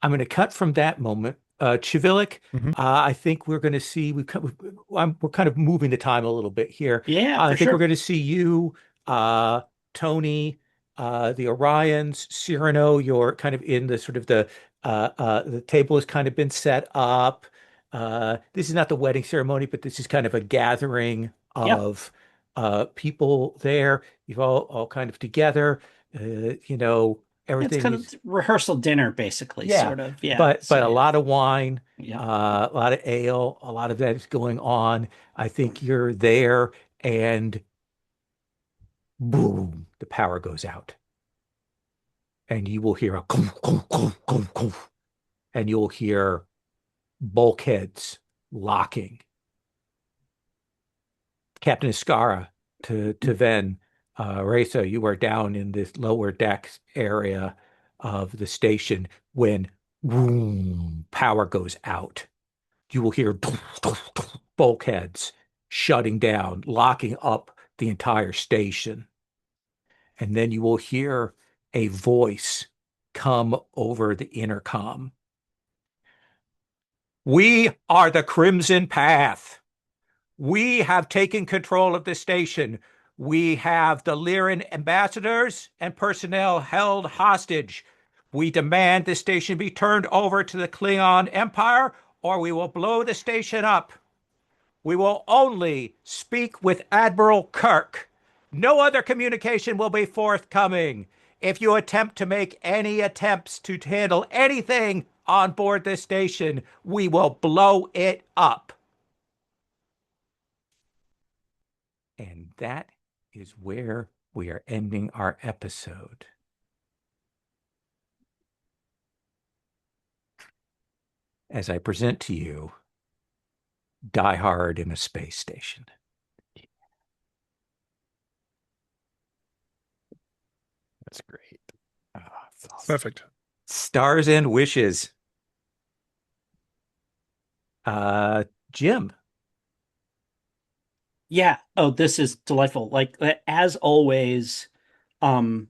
I'm going to cut from that moment. Chivilic, Mhm. I think we're going to see, we're kind of moving the time a little bit here. Yeah, I for think we're sure. going to see you, Tony, the Orions, Cyrano, you're kind of in the sort of the table has kind of been set up. This is not the wedding ceremony, but this is kind of a gathering Yeah. of people there. You've all kind of together, you know, It's everything kind is. of rehearsal dinner, basically, Yeah, sort of. Yeah. but So a yeah. lot of wine, Yeah. a lot of ale, a lot of that is going on. I think you're there, and boom, the power goes out, and you will hear a clunk, clunk, clunk, clunk, clunk, and you'll hear bulkheads locking. Captain Iscara to Ven, Reza, you are down in this lower decks area of the station when boom, power goes out. You will hear bulkheads shutting down, locking up the entire station. And then you will hear a voice come over the intercom. We are the Crimson Path. We have taken control of the station. We have the Lyran ambassadors and personnel held hostage. We demand the station be turned over to the Klingon Empire, or we will blow the station up. We will only speak with Admiral Kirk. No other communication will be forthcoming. If you attempt to make any attempts to handle anything on board this station, we will blow it up. And that is where we are ending our episode. As I present to you Die Hard in a space station. That's great. Oh, that's awesome. Perfect. Stars and wishes. Jim. Yeah. Oh, this is delightful. Like as always, um,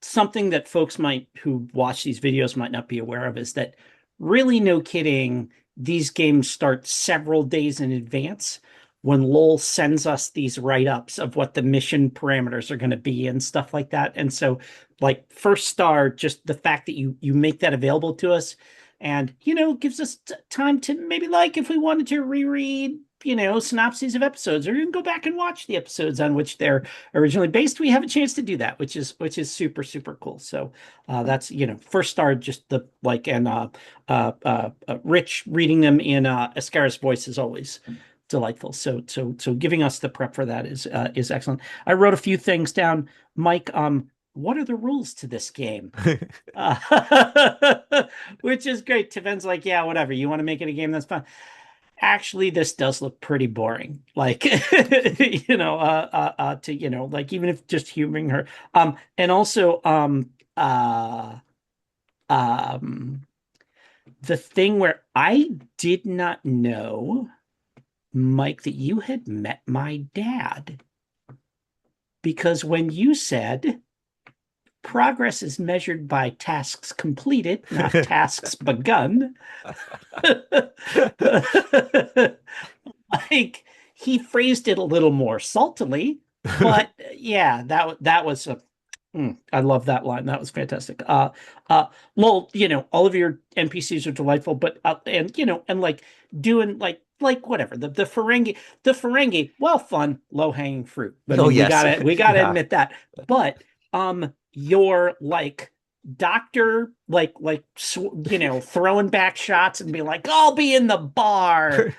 something that folks might who watch these videos might not be aware of is that really no kidding, these games start several days in advance when Lowell sends us these write-ups of what the mission parameters are going to be and stuff like that. And so like first star, just the fact that you make that available to us and gives us time to maybe like if we wanted to reread synopses of episodes or even go back and watch the episodes on which they're originally based, we have a chance to do that, which is super super cool. So that's first star, just the like, and Rich reading them in Ascara's voice is always delightful. So giving us the prep for that is excellent. I wrote a few things down, Mike. What are the rules to this game? Which is great. Tiven's like, yeah, whatever. You want to make it a game that's fun. Actually, this does look pretty boring. Like, like even if just humoring her. And also, the thing where I did not know, Mike, that you had met my dad. Because when you said progress is measured by tasks completed, not tasks begun. Like he phrased it a little more saltily, but yeah, that was I love that line. That was fantastic. Lol, all of your NPCs are delightful, but and like doing like whatever the Ferengi, well, fun, low hanging fruit. I mean, Yes. we gotta Yeah. admit that. But your like doctor throwing back shots and being like, I'll be in the bar,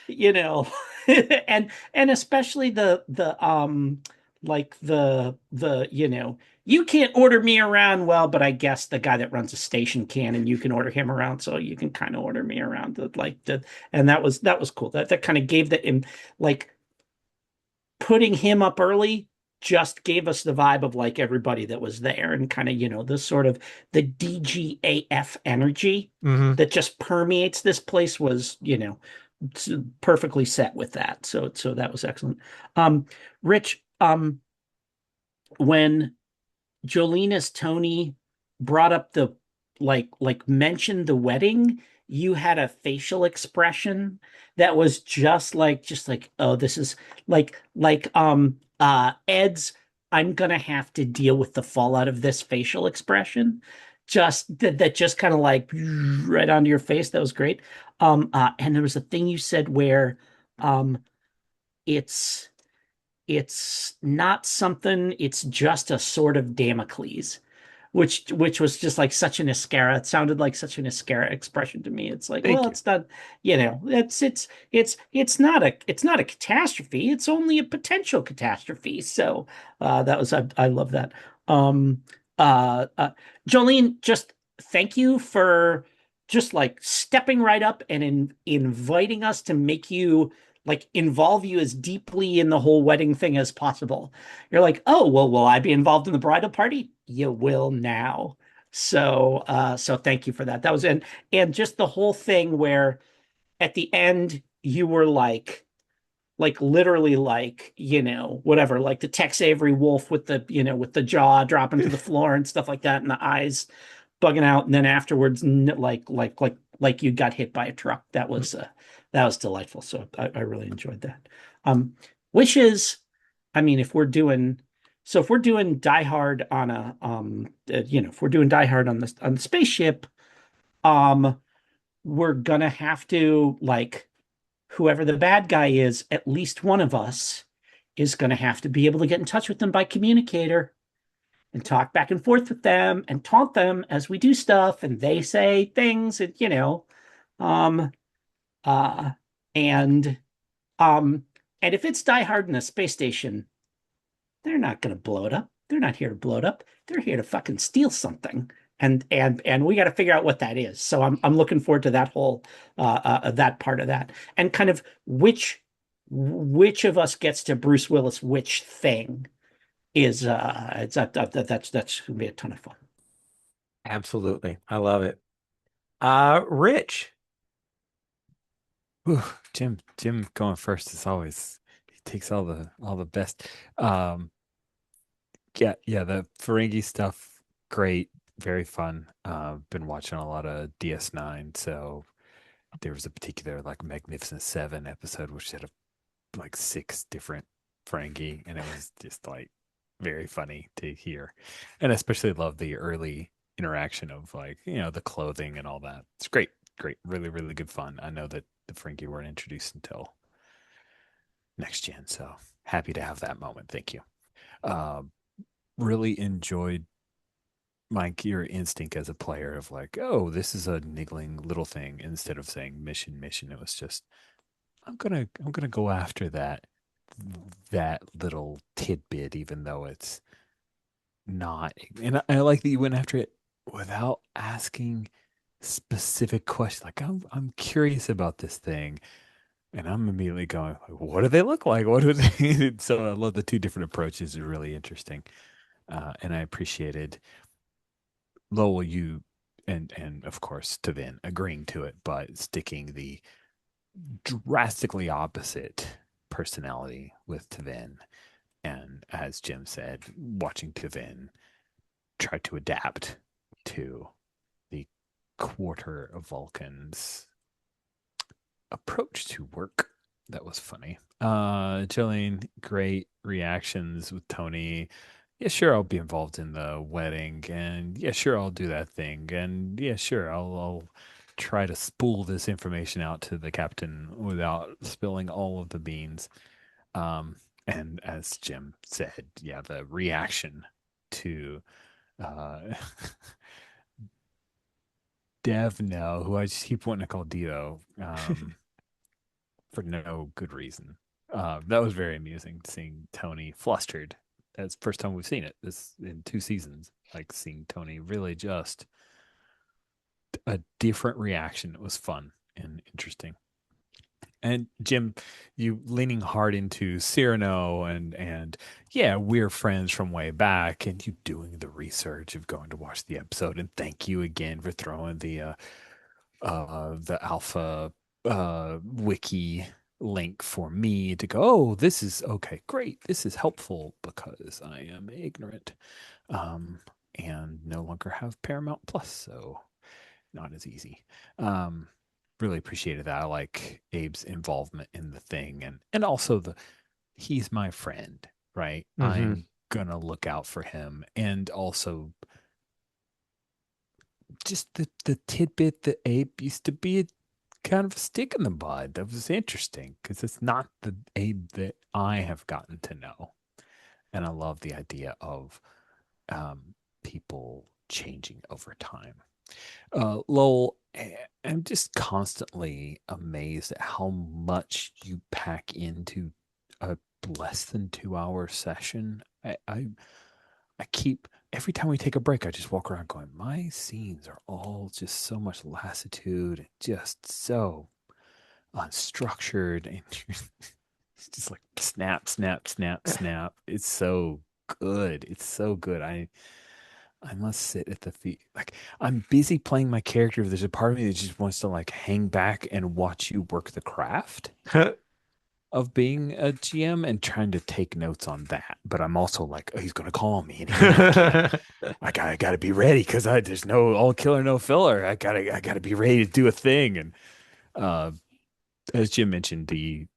and especially the like the you can't order me around, well, but I guess the guy that runs a station can, and you can order him around, so you can kind of order me around and that was cool. That kind of gave the like putting him up early just gave us the vibe of like everybody that was there and kind of the sort of the DGAF energy Mhm. that just permeates this place was perfectly set with that. So that was excellent. Rich, when Jolene as Tony brought up the mentioned the wedding, you had a facial expression that was just like, oh, this is Ed's, I'm gonna have to deal with the fallout of this facial expression. Just that just kind of like right onto your face. That was great. And there was a thing you said where it's not something, it's just a sort of Damocles, which was just like such an Ascara. It sounded like such an Ascara expression to me. It's like, Thank well, you. it's not, it's not a catastrophe. It's only a potential catastrophe. So that was I love that. Um uh, uh Jolene, just thank you for just like stepping right up and inviting us to make you like involve you as deeply in the whole wedding thing as possible. You're like, oh, well, will I be involved in the bridal party? You will now. So so thank you for that. That was and just the whole thing where at the end you were like literally like whatever, like the Tex Avery wolf with the with the jaw dropping to the floor and stuff like that and the eyes bugging out, and then afterwards like you got hit by a truck. That was delightful. So I really enjoyed that. Wishes, I mean, if we're doing Die Hard on a if we're doing Die Hard on the spaceship, we're gonna have to like whoever the bad guy is, at least one of us is gonna have to be able to get in touch with them by communicator and talk back and forth with them and taunt them as we do stuff and they say things and um uh and um and if it's Die Hard in a space station, they're not going to blow it up. They're not here to blow it up. They're here to fucking steal something. and we got to figure out what that is. So I'm looking forward to that whole that part of that, and kind of which of us gets to Bruce Willis which thing is that's gonna be a ton of fun. Absolutely. I love it. Rich. Whew, Jim going first is always he takes all the best. Um, yeah, the Ferengi stuff, great, very fun. Been watching a lot of DS9, so there was a particular like Magnificent Seven episode which had like six different Ferengi, and it was just like very funny to hear, and especially love the early interaction of like the clothing and all that. It's great, great, really, really good fun. I know that the Ferengi weren't introduced until next gen, so happy to have that moment. Thank you. Uh, really enjoyed Mike, your instinct as a player of like, oh, this is a niggling little thing. Instead of saying mission, mission, it was just I'm gonna go after that little tidbit, even though it's not. And I like that you went after it without asking specific questions. Like I'm curious about this thing, and I'm immediately going, like, what do they look like? What do they? So I love the two different approaches. Are really interesting, and I appreciated Lowell, you and of course Tavin agreeing to it, but sticking the drastically opposite personality with Tavin. And as Jim said, watching Tavin try to adapt to the quarter of Vulcans approach to work. That was funny. Jillian, great reactions with Tony. Yeah, sure, I'll be involved in the wedding, and yeah, sure, I'll do that thing, and yeah, sure, I'll try to spool this information out to the captain without spilling all of the beans. Um, and as Jim said, yeah, the reaction to uh Devno, who I just keep wanting to call Dio, for no good reason. That was very amusing seeing Tony flustered. That's the first time we've seen it this in 2 seasons. Like seeing Tony really just a different reaction. It was fun and interesting. And Jim, you leaning hard into Cyrano and yeah, we're friends from way back, and you doing the research of going to watch the episode. And thank you again for throwing the alpha wiki link for me to go, oh, this is okay, great. This is helpful because I am ignorant. And no longer have Paramount Plus, so not as easy. Really appreciated that. I like Abe's involvement in the thing, and also he's my friend, right? I'm gonna look out for him, and also just the tidbit that Abe used to be kind of a stick in the bud. That was interesting because it's not the Abe that I have gotten to know, and I love the idea of people changing over time. Lowell, I'm just constantly amazed at how much you pack into a less than 2 hour session. I keep every time we take a break, I just walk around going, my scenes are all just so much lassitude and just so unstructured, and it's just like snap, snap, snap, snap. It's so good. It's so good. I must sit at the feet. Like I'm busy playing my character. There's a part of me that just wants to like hang back and watch you work the craft of being a GM and trying to take notes on that. But I'm also like, oh, he's gonna call me, and I gotta be ready because there's no all killer, no filler. I gotta be ready to do a thing. And uh, as Jim mentioned, the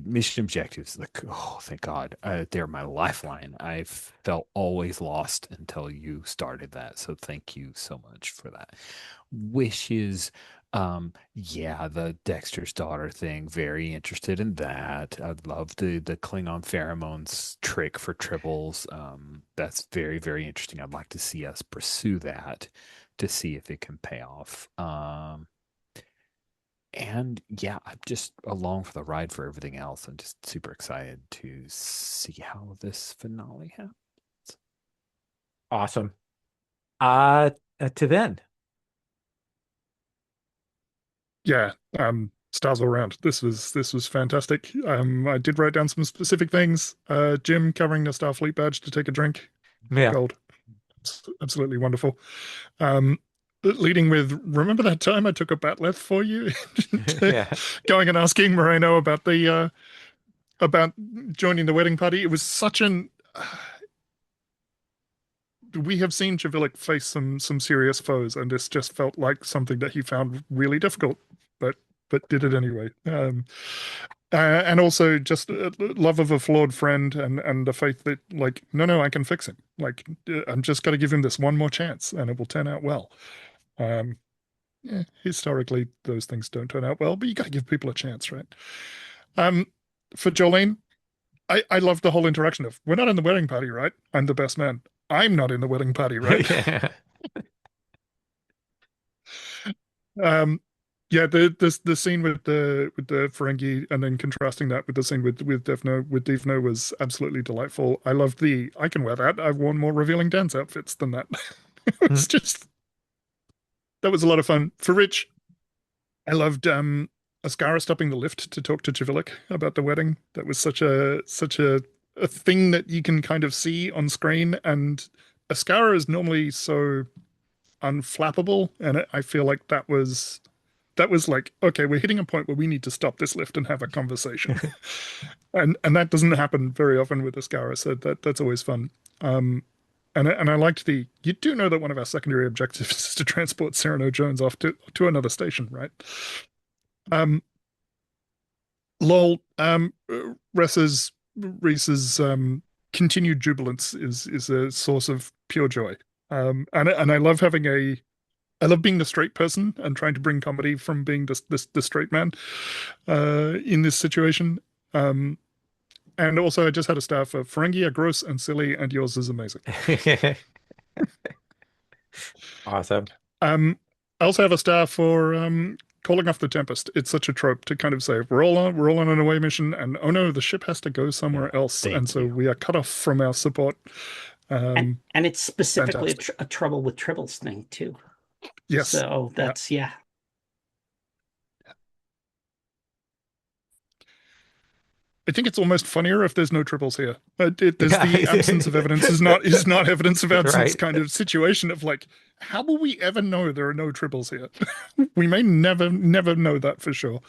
mission objectives, like, oh, thank God, they're my lifeline. I felt always lost until you started that. So thank you so much for that. Wishes, yeah, the Dexter's daughter thing, very interested in that. I love the Klingon pheromones trick for tribbles. That's very, very interesting. I'd like to see us pursue that to see if it can pay off. And yeah, I'm just along for the ride for everything else. I'm just super excited to see how this finale happens. Awesome. To then. Yeah, stars all around. This was fantastic. I did write down some specific things. Jim covering the Starfleet badge to take a drink. Yeah. Gold. It's absolutely wonderful. Um, Leading with, remember that time I took a batleth for you? Yeah. Going and asking Moreno about joining the wedding party. It was such an we have seen Javilic face some serious foes, and this just felt like something that he found really difficult, but did it anyway. And also just love of a flawed friend, and the faith that, like, no, I can fix him. Like, I'm just got to give him this one more chance, and it will turn out well. Yeah, historically, those things don't turn out well, but you got to give people a chance, right? Um, for Jolene, I love the whole interaction of, we're not in the wedding party, right? I'm the best man. I'm not in the wedding party, right? Yeah. Yeah, the scene with the Ferengi, and then contrasting that with the scene with Devno was absolutely delightful. I loved I can wear that. I've worn more revealing dance outfits than that. It's just that was a lot of fun. For Rich, I loved Ascara stopping the lift to talk to Javilic about the wedding. That was such a thing that you can kind of see on screen, and Ascara is normally so unflappable, and I feel like that was like, okay, we're hitting a point where we need to stop this lift and have a conversation. and that doesn't happen very often with Ascara, so that's always fun. And I liked you do know that one of our secondary objectives is to transport Cyrano Jones off to another station, right? Lol, Reese's continued jubilance is a source of pure joy. And I love I love being the straight person and trying to bring comedy from being the straight man in this situation. And also, I just had a star for Ferengi are gross and silly, and yours is amazing. Awesome. I also have a star for calling off the Tempest. It's such a trope to kind of say we're all on an away mission, and oh no, the ship has to go somewhere else, and so we are cut off from our support. And it's specifically fantastic. a trouble with Tribble's thing too. Yes. So that's yeah. I think it's almost funnier if there's no triples here. There's the absence of evidence is not evidence of absence Right. kind of situation of like, how will we ever know there are no triples here? We may never know that for sure.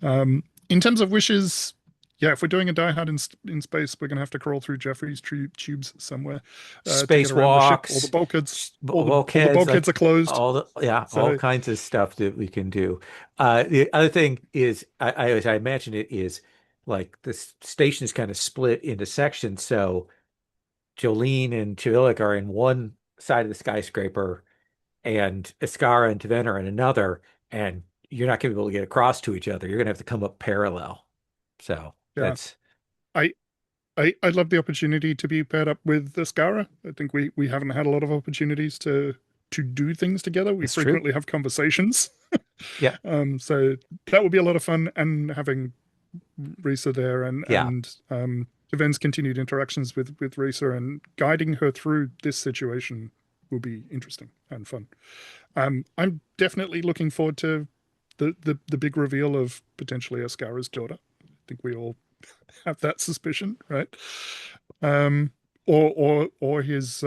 In terms of wishes, yeah, if we're doing a Die Hard in space, we're gonna have to crawl through Jeffrey's tubes somewhere to get around the ship. All the bulkheads, all the bulkheads like, are closed. all So- kinds of stuff that we can do. The other thing is, as I imagine it is, like the station is kind of split into sections. So Jolene and Chivilic are in one side of the skyscraper, and Iskara and Taven are in another, and you're not going to be able to get across to each other. You're going to have to come up parallel. So Yeah. that's I love the opportunity to be paired up with Ascara. I think we haven't had a lot of opportunities to do things together. We That's true. frequently have conversations. Yeah. So that would be a lot of fun, and having Risa there Yeah. and Taven's continued interactions with Risa and guiding her through this situation will be interesting and fun. I'm definitely looking forward to the big reveal of potentially Ascara's daughter. I think we all have that suspicion, right? Or his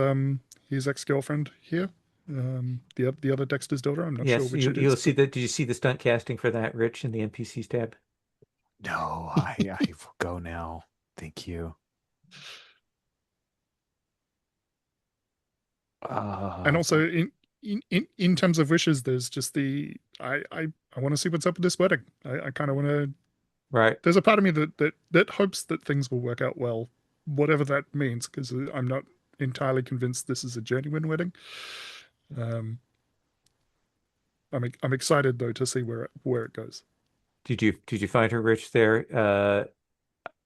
ex-girlfriend here, the other Dexter's daughter. I'm not sure Yes, which it you'll is. see that. Did you see the stunt casting for that, Rich, in the NPCs tab? No, I will go now. Thank you. And also in terms of wishes, there's just I want to see what's up with this wedding. I kind of want to. Right. There's a part of me that hopes that things will work out well, whatever that means, because I'm not entirely convinced this is a genuine wedding. I'm excited though to see where it goes. Did you find her, Rich, there?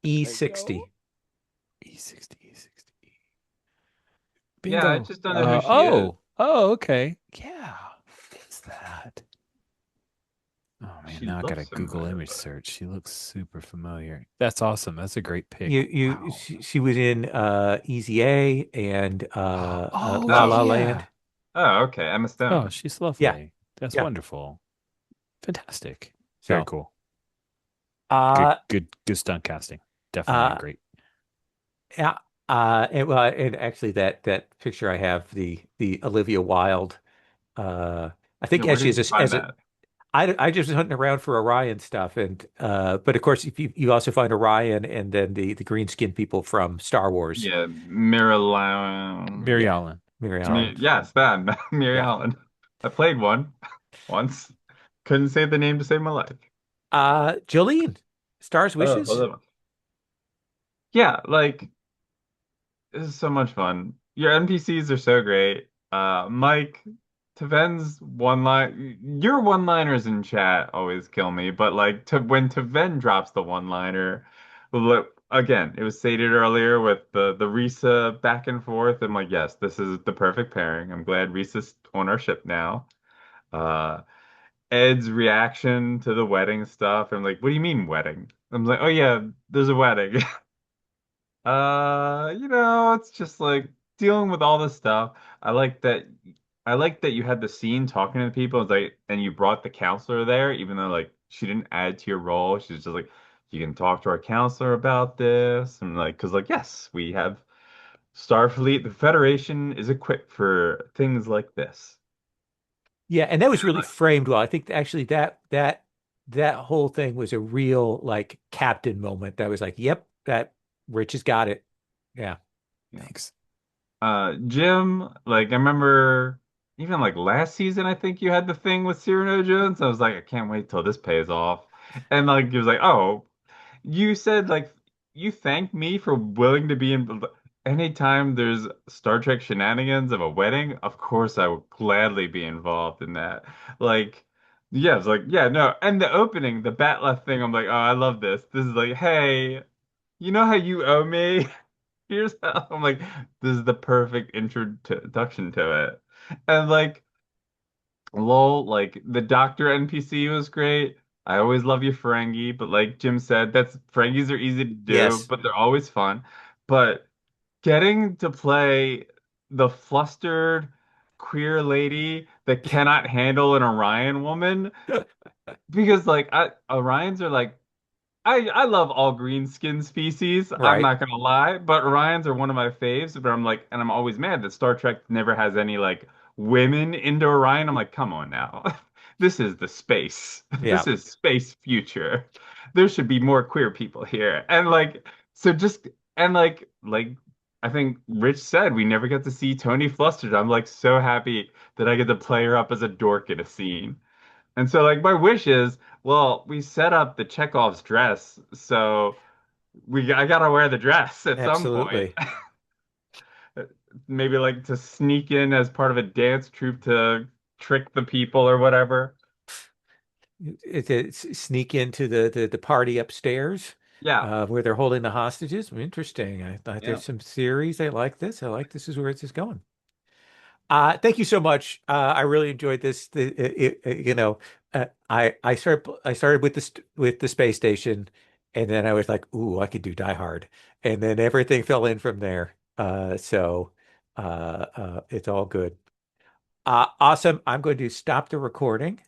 E60. E60. Yeah, I Bingo. just don't know who she is. Oh, okay. Yeah. What is that? Oh man, She now I gotta looks Google familiar, image but- search. She looks super familiar. That's awesome. That's a great pick. Wow. She was in Easy A and Oh, La La yeah. Land. Oh, okay. Emma Oh, Stone. she's Yeah, lovely. That's yeah. wonderful. Fantastic. Very So, cool. Good, uh, good stunt casting. Definitely uh, great. yeah. And actually, that picture I have the Olivia Wilde. I Yeah, think where actually did you find as a that? I just was hunting around for Orion stuff, and but of course, if you also find Orion and then the green skin people from Star Wars. Yeah, Mira Lau- Mary Yeah, Allen. Mary That's right. Ellen. Yes, that. Mary Yeah. Allen. I played one once. Couldn't say the name to save my life. Jolene, Star's Oh, Wishes. hold on. Yeah, like this is so much fun. Your NPCs are so great. Mike, Taven's your one-liners in chat always kill me, but like when Taven drops the one-liner, look, again, it was stated earlier with the Risa back and forth. I'm like, yes, this is the perfect pairing. I'm glad Risa's on our ship now. Uh, Ed's reaction to the wedding stuff. I'm like, what do you mean wedding? I'm like, oh yeah, there's a wedding. It's just like dealing with all this stuff. I like that I like that you had the scene talking to the people. It's like, and you brought the counselor there, even though like she didn't add to your role. She's just like, you can talk to our counselor about this. And like, because like, yes, we have Starfleet. The Federation is equipped for things like this. Yeah, and that was really framed well. I think actually that whole thing was a real like captain moment. That was like, yep, that Rich has got it. Yeah. Yeah. Thanks. Jim, like I remember even like last season, I think you had the thing with Cyrano Jones. I was like, I can't wait till this pays off. And like he was like, oh, you said like you thanked me for willing to be in anytime there's Star Trek shenanigans of a wedding, of course I would gladly be involved in that. Like, yeah, it's like, yeah, no. And the opening, the bat left thing, I'm like, oh, I love this. This is like, hey, you know how you owe me? Here's how I'm like, this is the perfect introduction to it. And like, lol, like the doctor NPC was great. I always love your Ferengi, but like Jim said, that's Ferengis are easy to do, Yes. but they're always fun. But getting to play the flustered queer lady that cannot handle an Orion woman, because like Orions are like I love all green skin species. I'm Right. not gonna lie, but Orions are one of my faves. But I'm like, and I'm always mad that Star Trek never has any like women into Orion. I'm like, come on now, this is the space. Yeah. This is space future. There should be more queer people here. And like, so just and like I think Rich said we never get to see Tony flustered. I'm like so happy that I get to play her up as a dork in a scene. And so, like, my wish is, well, we set up the Chekhov's dress, so I gotta wear the dress at some point. Absolutely. Maybe like to sneak in as part of a dance troupe to trick the people or whatever. Sneak into the party upstairs, Yeah, where they're holding the hostages. Interesting. I thought yeah. there's some theories. I like this. I like this is where this is going. Thank you so much. I really enjoyed this. I started with the space station, and then I was like, "Ooh, I could do Die Hard," and then everything fell in from there. It's all good. Awesome. I'm going to stop the recording.